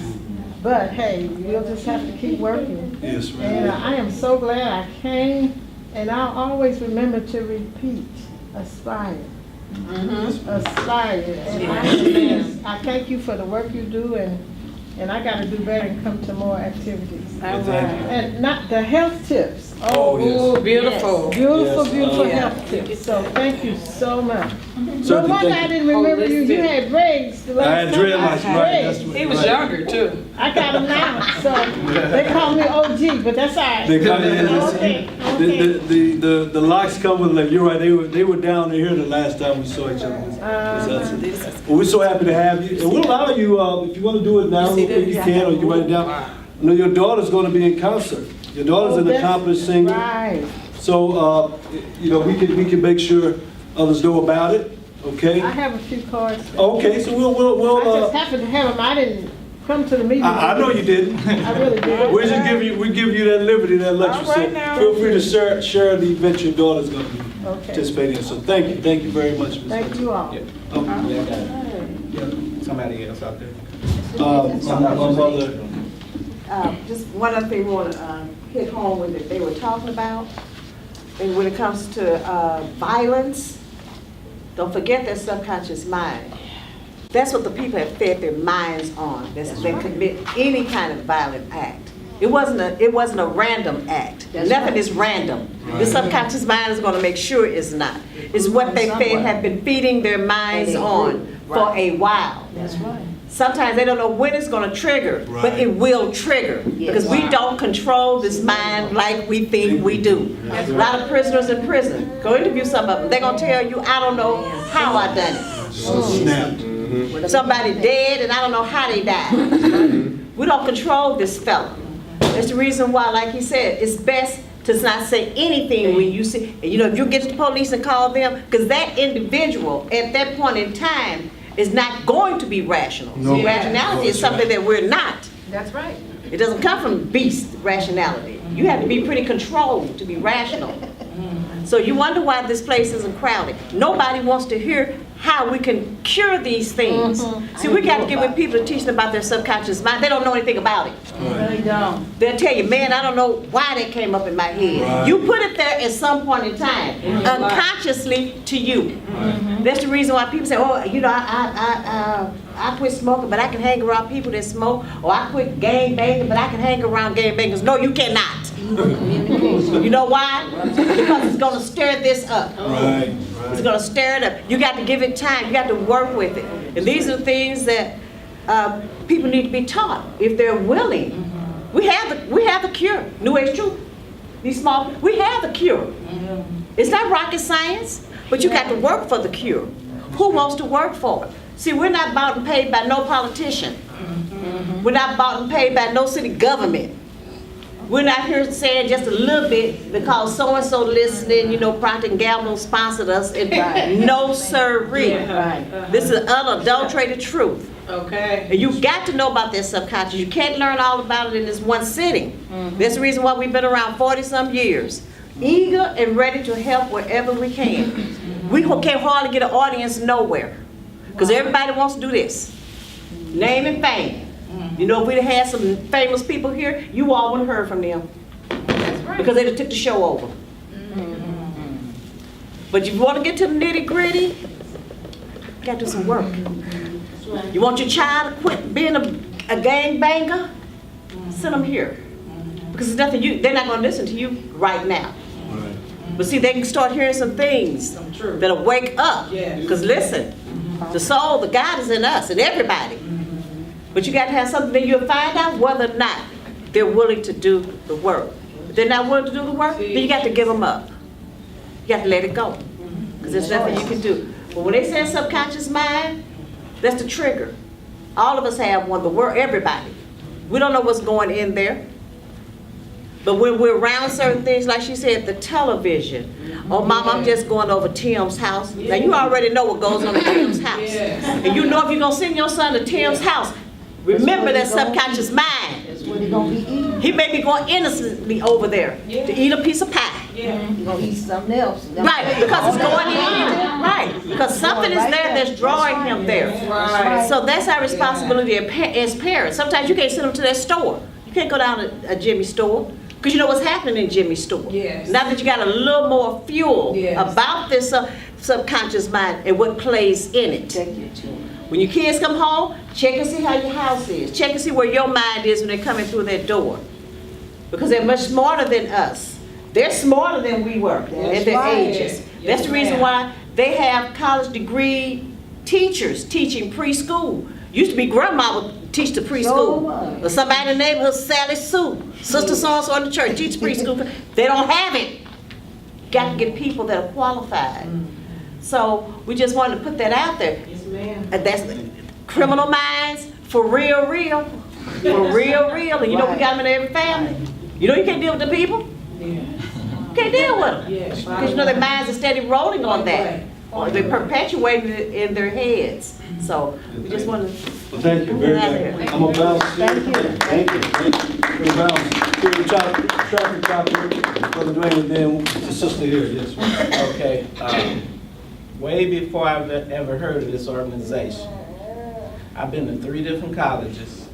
But hey, you'll just have to keep working. Yes, And ma'am. I am so glad I came, and I'll always remember to repeat, aspire. Aspire. And I thank you for the work you do, and I gotta do better and come to more activities. Thank you. And not the health tips. Oh, yes. Beautiful. Beautiful, Yes, beautiful yeah. health tips. So thank you so much. No Certainly, wonder thank I you. didn't remember you. You had braids the last I had time. dreadlocks, right? Braids. That's what- He was right. younger too. I got them now, so they call me OG, but that's all right. They come in, Okay, okay. the locks come with, like, you're right, they were down here the last time we saw each other. Well, we're so happy to have you, and we'll allow you, if you want to do it now, real quick, you can, or you can write it down. I know your daughter's going to be in concert. Your daughter's an Oh, that's accomplished singer, Right. so, you know, we can make sure others know about it, okay? I have a few cards. Okay, so I just happened to have them. I didn't come to the meeting. I know you didn't. I really did. We just give you that liberty, that luxury, All right so now. feel free to share the event your daughter's going to be Okay. participating in, so thank you very much, Ms. Thank you all. Oh, Yeah, I got it. Yeah, somebody else out there. my mother, Just one other thing we want to hit home with that they were talking about, and when it comes to violence, don't forget their subconscious mind. That's what the people have fed their minds on. They commit any kind of violent act. It wasn't a random act. Nothing is random. The subconscious mind is going to make sure it's not. It's what they have been feeding their minds on for a while. That's right. Sometimes they don't know when it's going to trigger, but it will trigger. Because we don't control this mind like we think we do. A lot of prisoners in prison, go interview some of them, they're going to tell you, I don't know how I done it. snapped. Somebody dead and I don't know how they died. We don't control this fella. That's the reason why, like he said, it's best to not say anything when you see, you know, if you get to the police and call them, because that individual at that point in time is not going to be rational. No. See, rationality is something that we're not. That's right. It doesn't come from beast rationality. You have to be pretty controlled to be rational. So you wonder why this place isn't crowded. Nobody wants to hear how we can cure these things. See, we got to get with people to teach them about their subconscious mind. They don't know anything about it. Really don't. They'll tell you, man, I don't know why that came up in my head. Right. You put it there at some point in time, unconsciously to you. That's the reason why people say, oh, you know, I quit smoking, but I can hang around people that smoke, or I quit gang banging, but I can hang around gang bangers. No, you cannot. You know why? Because it's going to stir this up. Right, It's going to stir it up. You got to give it time. You got to work with it. And these are things that people need to be taught if they're willing. We have the cure. New Age Truth. These small, we have the cure. It's not rocket science, but you got to work for the cure. Who wants to work for it? See, we're not bought and paid by no politician. We're not bought and paid by no city government. We're not here saying just a little bit because so-and-so listening, you know, Procter & Gamble sponsored us. No sirree. This is unadulterated truth. Okay. And you've got to know about their subconscious. You can't learn all about it in this one sitting. That's the reason why we've been around 40-some years. Eager and ready to help wherever we can. We can't hardly get an audience nowhere. Because everybody wants to do this. Name and fame. You know, if we'd had some famous people here, you all wouldn't have heard from them. Because they just took the show over. But if you want to get to the nitty gritty, you got to do some work. You want your child to quit being a gang banger? Send them here. Because there's nothing they're not going to listen to you right now. But see, they can start hearing some things that'll wake up. Because listen, the soul, the God is in us and everybody. But you got to have something that you'll find out whether or not they're willing to do the work. they're not willing to do the work, then you got to give them up. You got to let it go. Because there's nothing you can do. But when they say subconscious mind, that's the trigger. All of us have one, the world, everybody. We don't know what's going in there. But when we're around certain things, like she said, the television. Oh, Mom, I'm just going over Tim's house. Now, you already know what goes on at Tim's house. And you know if you're going to send your son to Tim's house, remember that subconscious mind. That's what he gonna be eating. He may be going innocently over there to eat a piece of pie. He gonna eat something else. Right, because it's going in. Right, because something is there that's drawing him there. Right. So that's our responsibility as parents. Sometimes you can't send them to that store. You can't go down to a Jimmy's store. Because you know what's happening in Jimmy's store. Yes. Now that you got a little more fuel Yes. about this subconscious mind and what plays in it. Check your children. When your kids come home, check and see how your house is. Check and see where your mind is when they're coming through that door. Because they're much smarter than us. They're smarter than we were at their right. ages. That's the reason why they have college degree teachers teaching preschool. Used to be grandma would teach the Sure preschool. was. Or somebody in the neighborhood, Sally Sue, Sister so-and-so in the church, teach preschool. They don't have it. Got to get people that are qualified. So we just wanted to put that out there. Yes, ma'am. And that's criminal minds for real, real. For real, real. And you know we got them in every family. You know you can't deal with the people. You can't deal with them. Yes. Because you know their minds are steady rolling on that. Or they're perpetuating it in their heads. So we just want to. Well, thank you very much. I'm gonna bounce. Thank you. Thank you. We're gonna bounce. We're gonna traffic cop here, Brother Dwayne, and then the sister here, yes. ma'am. Okay, way before I've ever heard of this organization, I've been to 3 different colleges.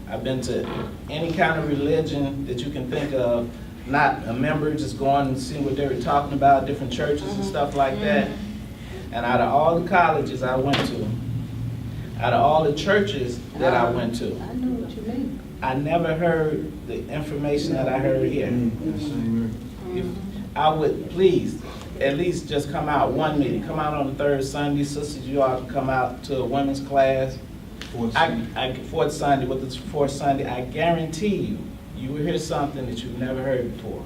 I've been to any kind of religion that you can think of, not a member, just going and seeing what they were talking about, different churches and stuff like that. And out of all the colleges I went to, out of all the churches that I went to, I know what you mean. I never heard the information that I heard here. If I would please, at least just come out one meeting, come out on the 3rd Sunday, sisters, you all can come out to a women's class. Fourth Sunday, with the 4th Sunday, I guarantee you, you will hear something that you've never heard before.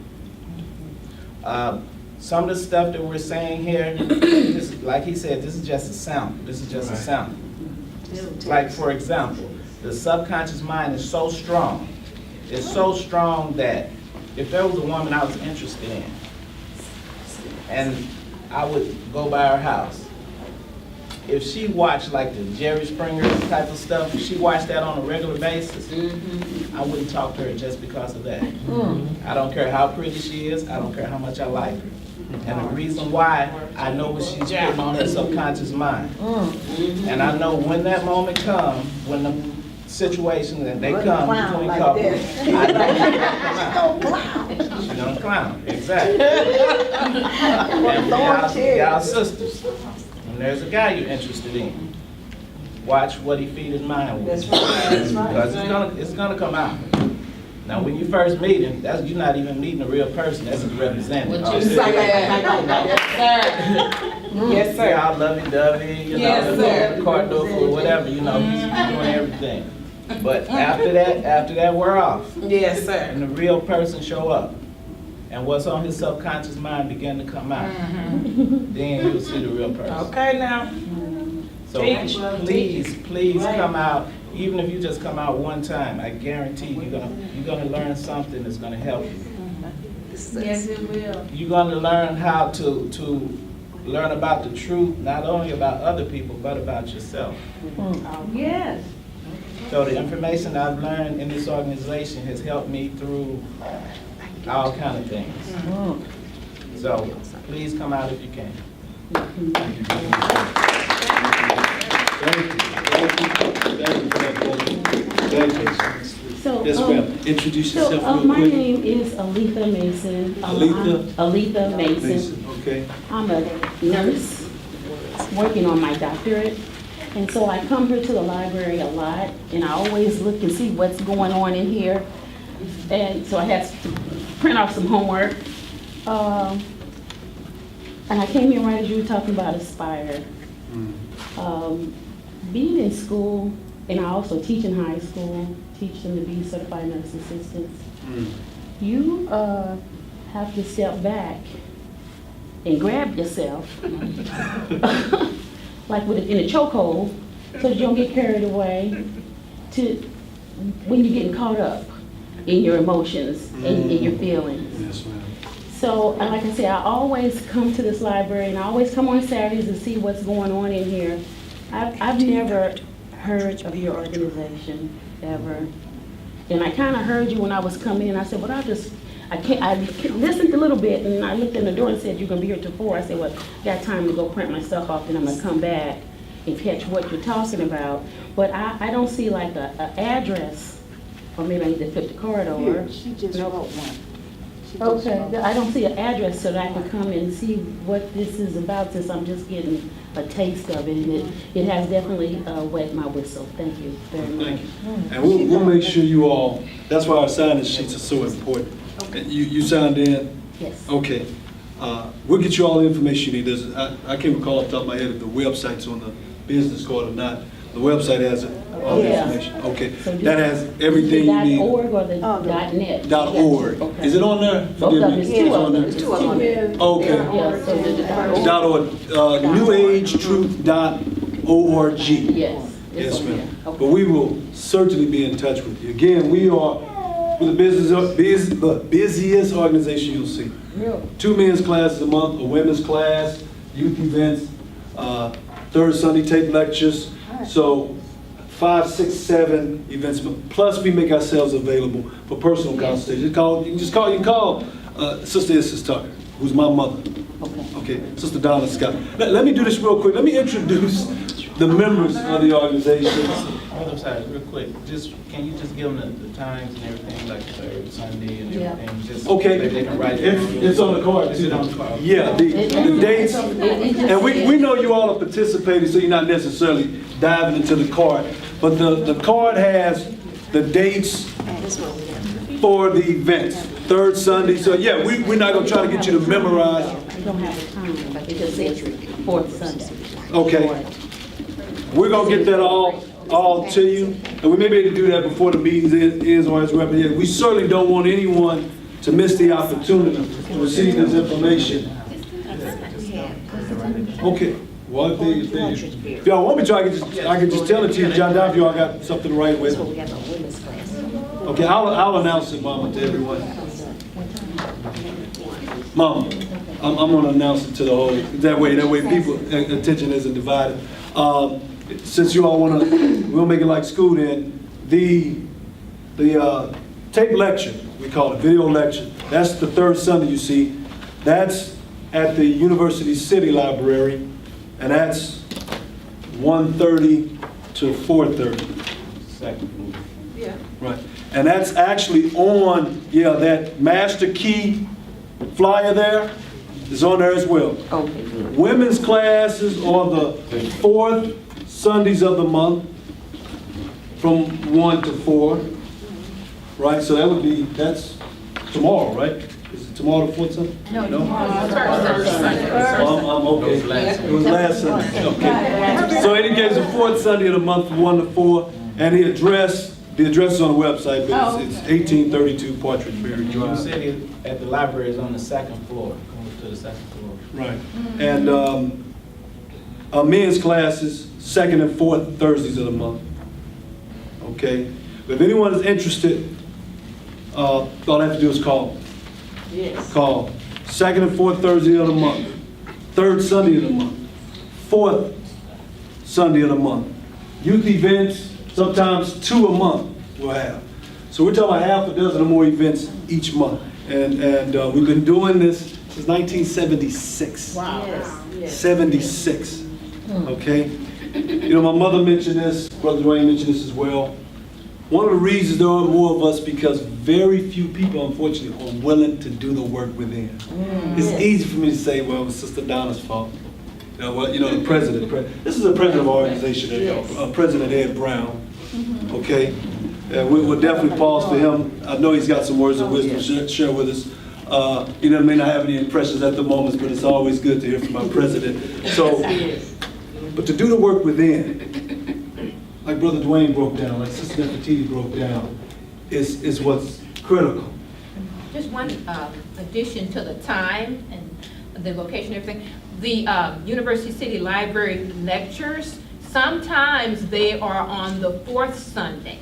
Some of the stuff that we're saying here, this, like he said, this is just a sample. This is just a sample. Like, for example, the subconscious mind is so strong. It's so strong that if there was a woman I was interested in, and I would go by her house, if she watched like the Jerry Springer type of stuff, if she watched that on a regular basis, I wouldn't talk to her just because of that. I don't care how pretty she is, I don't care how much I like her. And the reason why, I know what she's putting on her subconscious mind. And I know when that moment comes, when the situation that they come between couples, I know she's gonna clown, exactly. And y'all sisters, when there's a guy you're interested in, watch what he feed his mind with. Because it's gonna come out. Now, when you first meet him, you're not even meeting a real person, that's his representative. Yes, sir. Y'all lovey-dovey, you know, Yes, sir. Cardinal or whatever, you know, he's doing everything. But after that wear off, Yes, sir. and the real person show up, and what's on his subconscious mind begin to come out, then you'll see the real person. Okay, now. So please come out, even if you just come out one time, I guarantee you're gonna learn something that's gonna help you. Yes, it will. You're gonna learn how to learn about the truth, not only about other people, but about yourself. Yes. So the information I've learned in this organization has helped me through all kind of things. So please come out if you can. Thank you. Thank you for that, brother. Thank you. So, Yes, ma'am. Introduce yourself real my quick. name is Aletha Mason. Aletha? Aletha Mason. Mason, okay. I'm a nurse working on my doctorate. And so I come here to the library a lot, and I always look and see what's going on in here. And so I had to print off some homework. And I came here right as you were talking about Aspire. Being in school, and I also teach in high school, teach them to be certified nurse assistants. you have to step back and grab yourself, like in a chokehold, so that you don't get carried away to when you're getting caught up in your emotions and in your feelings. Yes, ma'am. So, like I said, I always come to this library, and I always come on Saturdays to see what's going on in here. I've never heard of your organization, ever. And I kind of heard you when I was coming in. I said, well, I listened a little bit, and I looked in the door and said, you're going to be here till 4. I said, well, got time to go print my stuff off, and I'm going to come back and catch what you're talking about. But I don't see like an address, or maybe I need to flip the card over. She just wrote one. Okay, I don't see an address so that I can come and see what this is about, since I'm just getting a taste of it. And it has definitely wet my whistle. Thank you very much. Thank you. And we'll make sure you all, that's why our sign-in sheets are so important. You signed in? Yes. Okay. We'll get you all the information you need. I can't recall off the top of my head if the website's on the business card or not. The website has all the Yeah. information. Okay. So That has everything you need. .org or the .net? .org. Okay. Is it on there? Both of them, Forgive it's me. two It's of on them. there? It's two of them. Okay. Yeah, so the .org. NewAgeTruth.org. Yes. it's Yes, on ma'am. there. Okay. But we will certainly be in touch with you. Again, we're the busiest organization you'll see. Really? 2 men's classes a month, a women's class, youth events, third Sunday tape lectures. So 5, 6, 7 events. Plus we make ourselves available for personal consultation. You can call Sister Isis Tucker, who's my mother. Okay, Sister Donna Scott. Let me do this real quick. Let me introduce the members of the organization. I'm sorry, real quick, can you just give them the times and everything, like third Sunday and Yeah. everything? Just Okay, maybe they can write it down. it's on the card Is too. it on the card? Yeah, the dates, and we know you all are participating, so you're not necessarily diving into the card. But the card has the dates for the events, third Sunday. So yeah, we're not gonna try to get you to memorize. You don't have the time, but it just says fourth Sunday. Okay. We're gonna get that all to you, and we may be able to do that before the meeting is or as represented. We certainly don't want anyone to miss the opportunity to receive this information. Okay. Well, if y'all want me to, I can just tell it to you, John Down, if y'all got something to write with. Okay, I'll announce it, Mama, to everyone. Mama, I'm gonna announce it to the whole, that way people, attention isn't divided. Since you all we'll make it like school then, the tape lecture, we call it video lecture, that's the third Sunday you see. That's at the University City Library, and that's 1:30 to 4:30. Second floor. Yeah. Right, and that's actually on, that master key flyer there is on there as well. Okay, good. Women's classes are the 4th Sundays of the month from 1 to 4, right? So that's tomorrow, right? Is it tomorrow the 4th Sunday? No. I'm okay. It was last Sunday, okay. So in any case, the 4th Sunday of the month from 1 to 4, and the address is on the website, but it's 1832 Partridge Berry You Drive. said at the library is on the second floor, going to the second floor. Right. And men's classes, 2nd and 4th Thursdays of the month. Okay? But if anyone is interested, all they have to do is call. Yes. Call. 2nd and 4th Thursday of the month. 3rd Sunday of the month. 4th Sunday of the month. Youth events, sometimes 2 a month we'll have. So we're talking about half a dozen or more events each month. And we've been doing this since 1976. Wow. Yes. 76. Okay? You know, my mother mentioned this, Brother Dwayne mentioned this as well. One of the reasons there aren't more of us because very few people, unfortunately, are willing to do the work within. It's easy for me to say, well, it was Sister Donna's fault. The president. This is the president of our organization, President Ed Brown. Okay? We'll definitely pause for him. I know he's got some words of wisdom to share with us. May not have any impressions at the moment, but it's always good to hear from our president. So, but to do the work within, like Brother Dwayne broke down, like Sister Nefertiti broke down, is what's critical. Just one addition to the time and the location and everything. The University City Library lectures, sometimes they are on the fourth Sunday,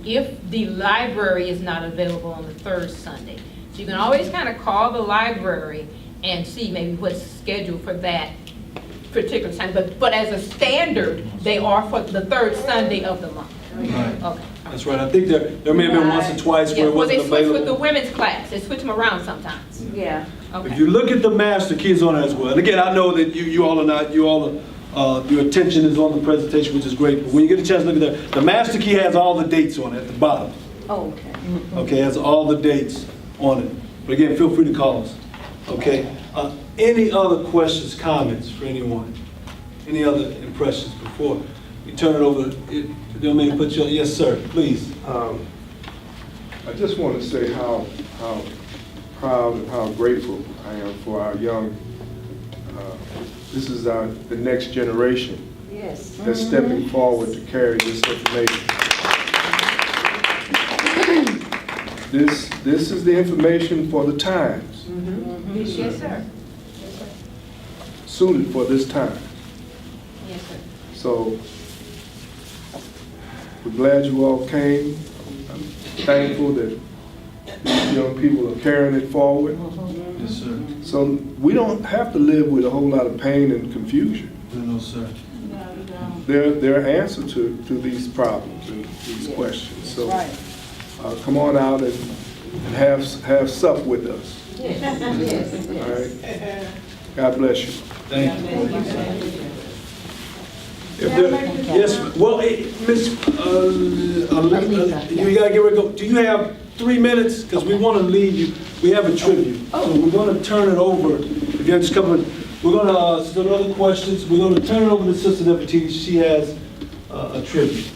if the library is not available on the third Sunday. So you can always kind of call the library and see maybe what's scheduled for that particular time. But as a standard, they are for the third Sunday of the month. Right. Okay. That's right. I think there may have been once or twice where Yeah, it well, they wasn't switch with the available. women's class. They switch them around sometimes. Yeah. Okay. If you look at the master keys on it as well, and again, I know that you all are not, your attention is on the presentation, which is great, but when you get a chance to look at that, the master key has all the dates on it at the bottom. Oh, okay. Okay, has all the dates on it. But again, feel free to call us. Okay? Any other questions, comments for anyone? Any other impressions before we turn it over? Don't mean to put you on. Yes, sir, please. I just want to say how proud and how grateful I am for our young, this is the next generation Yes. that's stepping forward to carry this information. This is the information for the times, Yes, sir. suited for this time. Yes, sir. So we're glad you all came. I'm thankful that these young people are carrying it forward. Yes, sir. So we don't have to live with a whole lot of pain and confusion. No, sir. There are answers to these problems and these questions. So come on out and have sup with us. Yes. All right. God bless you. Thank you. If there, yes, well, Miss, you gotta get ready to go. Do you have 3 minutes? Because we want to leave you. We have a tribute. So we're going to turn it over. If you have just a couple, we're going to, still other questions. We're going to turn it over to Sister Nefertiti. She has a tribute.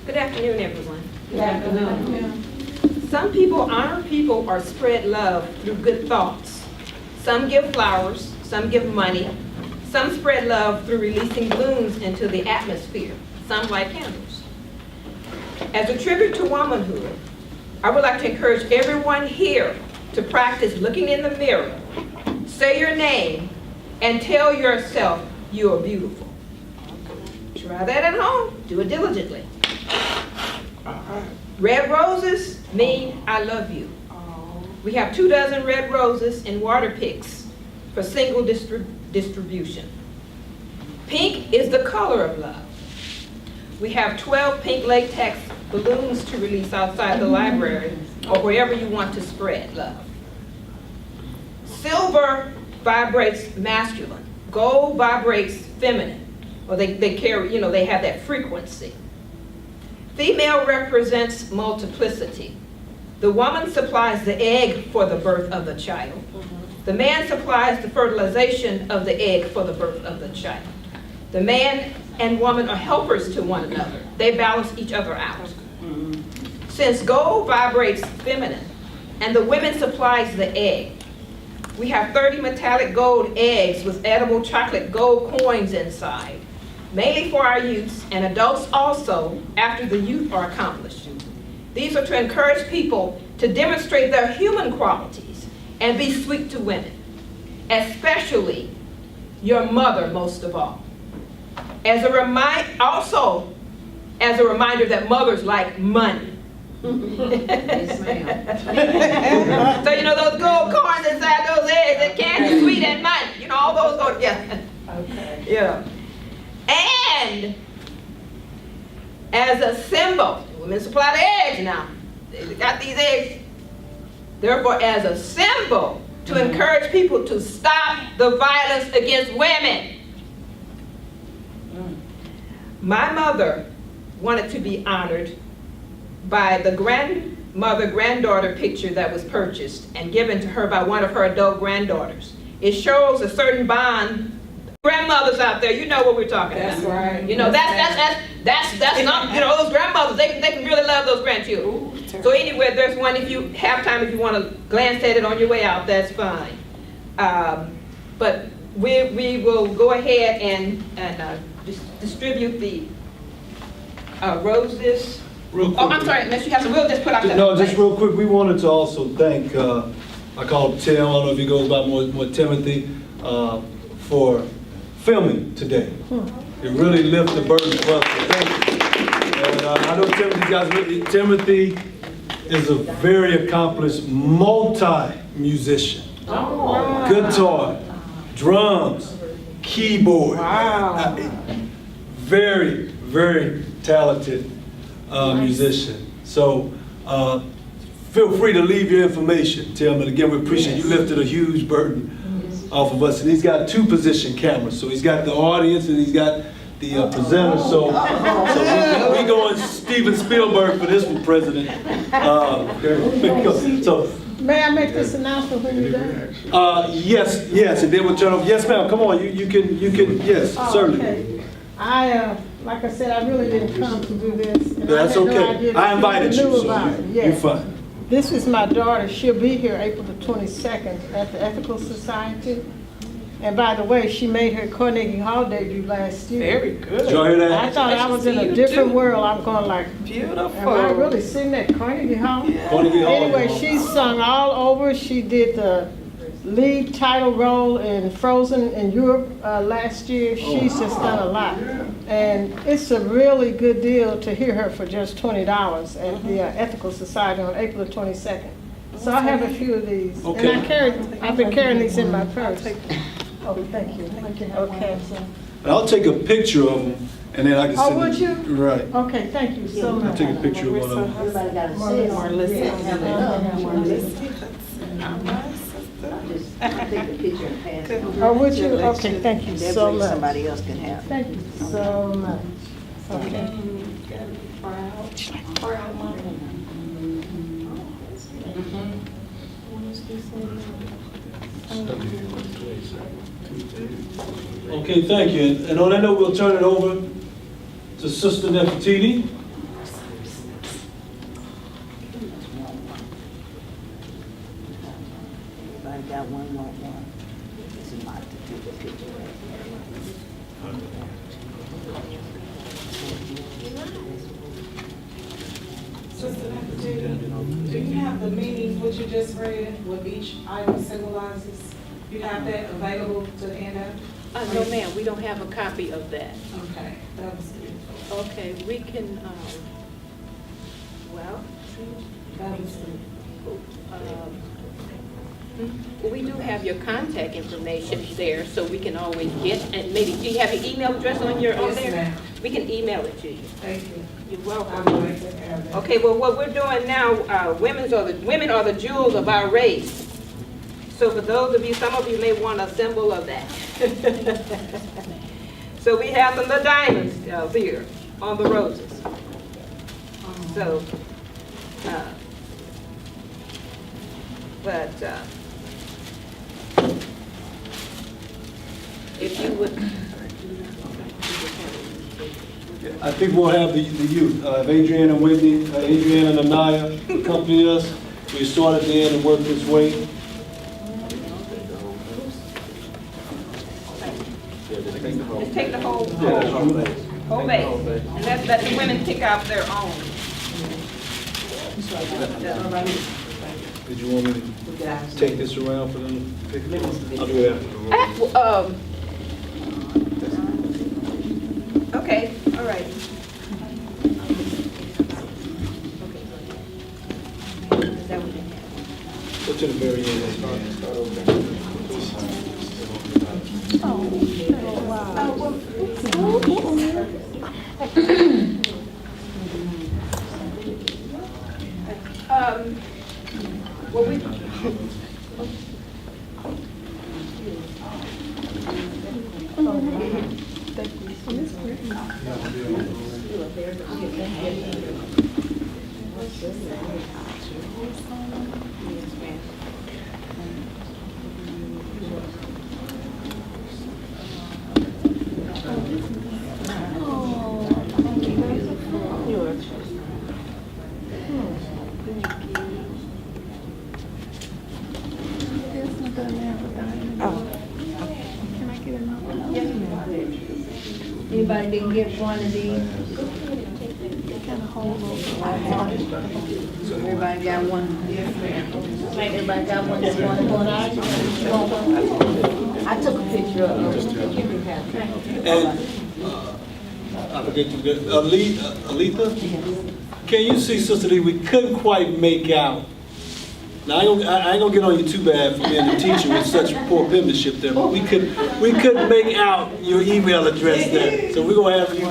Good afternoon, everyone. Good afternoon. Some people honor people or spread love through good thoughts. Some give flowers, some give money. Some spread love through releasing blooms into the atmosphere. Some light candles. As a tribute to womanhood, I would like to encourage everyone here to practice looking in the mirror, say your name, and tell yourself you are beautiful. Try that at home. Do it diligently. Red roses mean I love you. We have 24 red roses in water picks for single distribution. Pink is the color of love. We have 12 pink latex balloons to release outside the library or wherever you want to spread love. Silver vibrates masculine. Gold vibrates feminine. Or they carry, they have that frequency. Female represents multiplicity. The woman supplies the egg for the birth of the child. The man supplies the fertilization of the egg for the birth of the child. The man and woman are helpers to one another. They balance each other out. Since gold vibrates feminine and the women supplies the egg, we have 30 metallic gold eggs with edible chocolate gold coins inside, mainly for our youths and adults also after the youth are accomplished. These are to encourage people to demonstrate their human qualities and be sweet to women, especially your mother most of all. Also, as a reminder that mothers like money. Yes, ma'am. So those gold coins inside those eggs, that candy, sweet, and money, all those go together. Okay. Yeah. And as a symbol, women supply the eggs now. They got these eggs. Therefore, as a symbol to encourage people to stop the violence against women. My mother wanted to be honored by the granddaughter picture that was purchased and given to her by one of her adult granddaughters. It shows a certain bond. Grandmothers out there, you know what we're talking about. That's right. That's not, those grandmothers, they can really love those grandchildren. So anyway, there's one, if you have time, if you want to glance at it on your way out, that's fine. But we will go ahead and distribute the roses. Real Oh, I'm quick. sorry, Mr. Hudson, we'll just put out the. No, just real quick, we wanted to also thank, I call him Tim, I don't know if he goes by more Timothy, for filming today. It really lifted the burden for us, so thank you. And I know Timothy is a very accomplished multi-musician. Guitar, drums, keyboard. Wow. Very, very talented musician. So feel free to leave your information, Tim. And again, we appreciate you lifted a huge burden off of us. And he's got 2 position cameras. So he's got the audience and he's got the presenter. So we going Steven Spielberg for this one, President. So May I make this announcement when you're done? yes, and then we'll turn over. Yes, ma'am. Come on, you can. Yes, certainly. Okay. Like I said, I really didn't come to do this. And That's I had no okay. idea I that invited knew you, so about it. you're Yes. fine. This is my daughter. She'll be here April the 22nd at the Ethical Society. And by the way, she made her Carnegie Hall debut last year. Very good. Did y'all hear that? I thought I was in See a you different too. world. I'm going like, Beautiful. am I really sitting at Carnegie Hall? Carnegie Hall. Anyway, she sung all over. She did the lead title role in Frozen in Europe last year. She's just done a lot. And it's a really good deal to hear her for just $20 at the Ethical Society on April the 22nd. So I have a few of these. Okay. And I've been carrying these in my purse. Oh, thank you. Okay. And I'll take a picture of them, and then I can Oh, send would it. you? Right. Okay, thank you so I'll much. take a picture of one of them. Everybody got to say Just take a picture and pass it on. Oh, would you? Okay, thank you That so way much. somebody else can have it. Thank you so much. Okay. Okay, thank you. And on that note, we'll turn it over to Sister Nefertiti. Everybody got one. This is not to take a picture. Do you have the meaning, what you just read, what each item symbolizes? You have that available to hand out? No, ma'am, we don't have a copy of that. Okay, that was beautiful. Okay, we can, well, That was we do have your contact information there, so we can always get, and maybe, do you have your email address on there? Yes, ma'am. We can email it to you. Thank you. You're I welcome. would like to have that. Okay, well, what we're doing now, women are the jewels of our race. So for those of you, some of you may want a symbol of that. So we have some of the diamonds here on the roses. So, if you would. I think we'll have the youth, Adrienne and Whitney, Adrienne and Anaya accompany us. We started there and worked this way. Just take the whole base, and let the women pick out their own. Did you want me to take this around for them to pick? I'll do that. Okay, all right. Go to the very end. Well, we. Anybody didn't get one of these? Everybody got one. Everybody got one that's one. I took a picture of it. You can have it. And, I forget to get, Aletha? Can you see, Sister Lee, we couldn't quite make out. Now, I ain't gonna get on you too bad for being a teacher with such poor penmanship there, but we couldn't make out your email address there. So we're gonna have you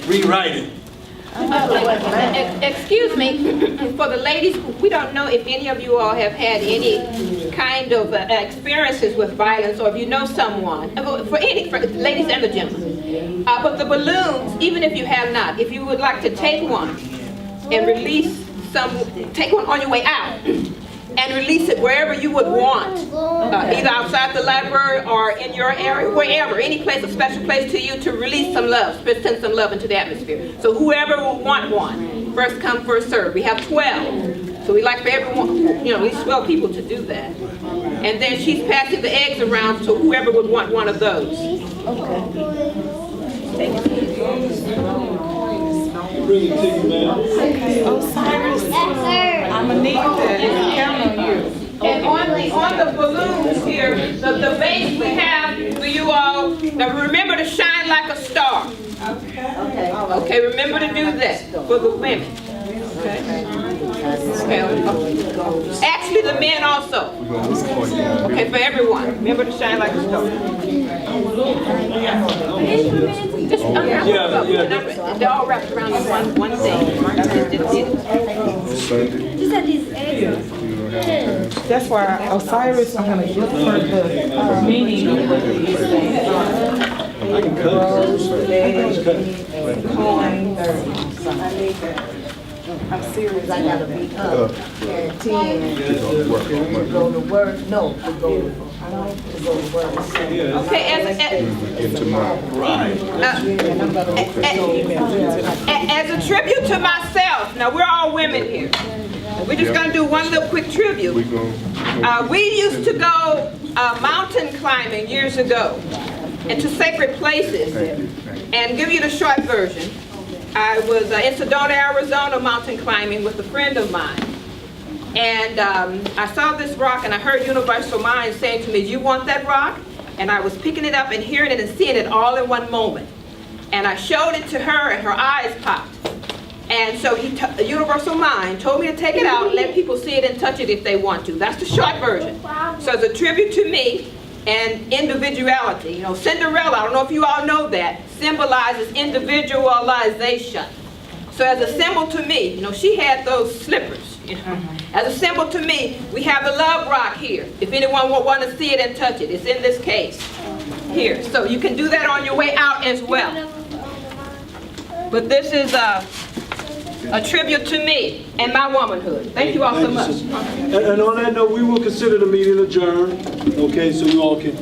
rewrite it. Excuse me, for the ladies, we don't know if any of you all have had any kind of experiences with violence, or if you know someone, for ladies and the gentlemen. But the balloons, even if you have not, if you would like to take one and release take one on your way out, and release it wherever you would want, either outside the library or in your area, wherever, any place, a special place to you to release some love, send some love into the atmosphere. So whoever will want one, first come, first serve. We have 12, so we like for everyone, at least 12 people to do that. And then she's passing the eggs around to whoever would want one of those. Bring it to you, man. Osiris, I'm gonna need to count on you. And on the balloons here, the base we have for you all, remember to shine like a star. Okay, remember to do that for the women. Okay. Actually, the men also. Okay, for everyone. Remember to shine like a star. Just unwrap it up. They're all wrapped around in one thing. Just had these eggs. That's why Osiris, I'm gonna look for the meaning of what these things are. I can cut it. Coin. I'm serious, I gotta be up at 10 to go to work, to go to work. Okay, as a tribute to myself, now we're all women here. We're just going to do one little quick tribute. We used to go mountain climbing years ago into sacred places. And give you the short version. I was in Sedona, Arizona, mountain climbing with a friend of mine. And I saw this rock and I heard Universal Mind saying to me, "Do you want that rock?" And I was picking it up and hearing it and seeing it all in one moment. And I showed it to her and her eyes popped. And so Universal Mind told me to take it out and let people see it and touch it if they want to. That's the short version. So it's a tribute to me and individuality. Cinderella, I don't know if you all know that, symbolizes individualization. So as a symbol to me, she had those slippers. As a symbol to me, we have the love rock here. If anyone would want to see it and touch it, it's in this case here. So you can do that on your way out as well. But this is a tribute to me and my womanhood. Thank you all so much. And on that note, we will consider the meeting adjourned. Okay, so you all can.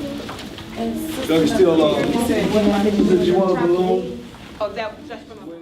Doug still. Did you want a balloon? Oh, that was just from a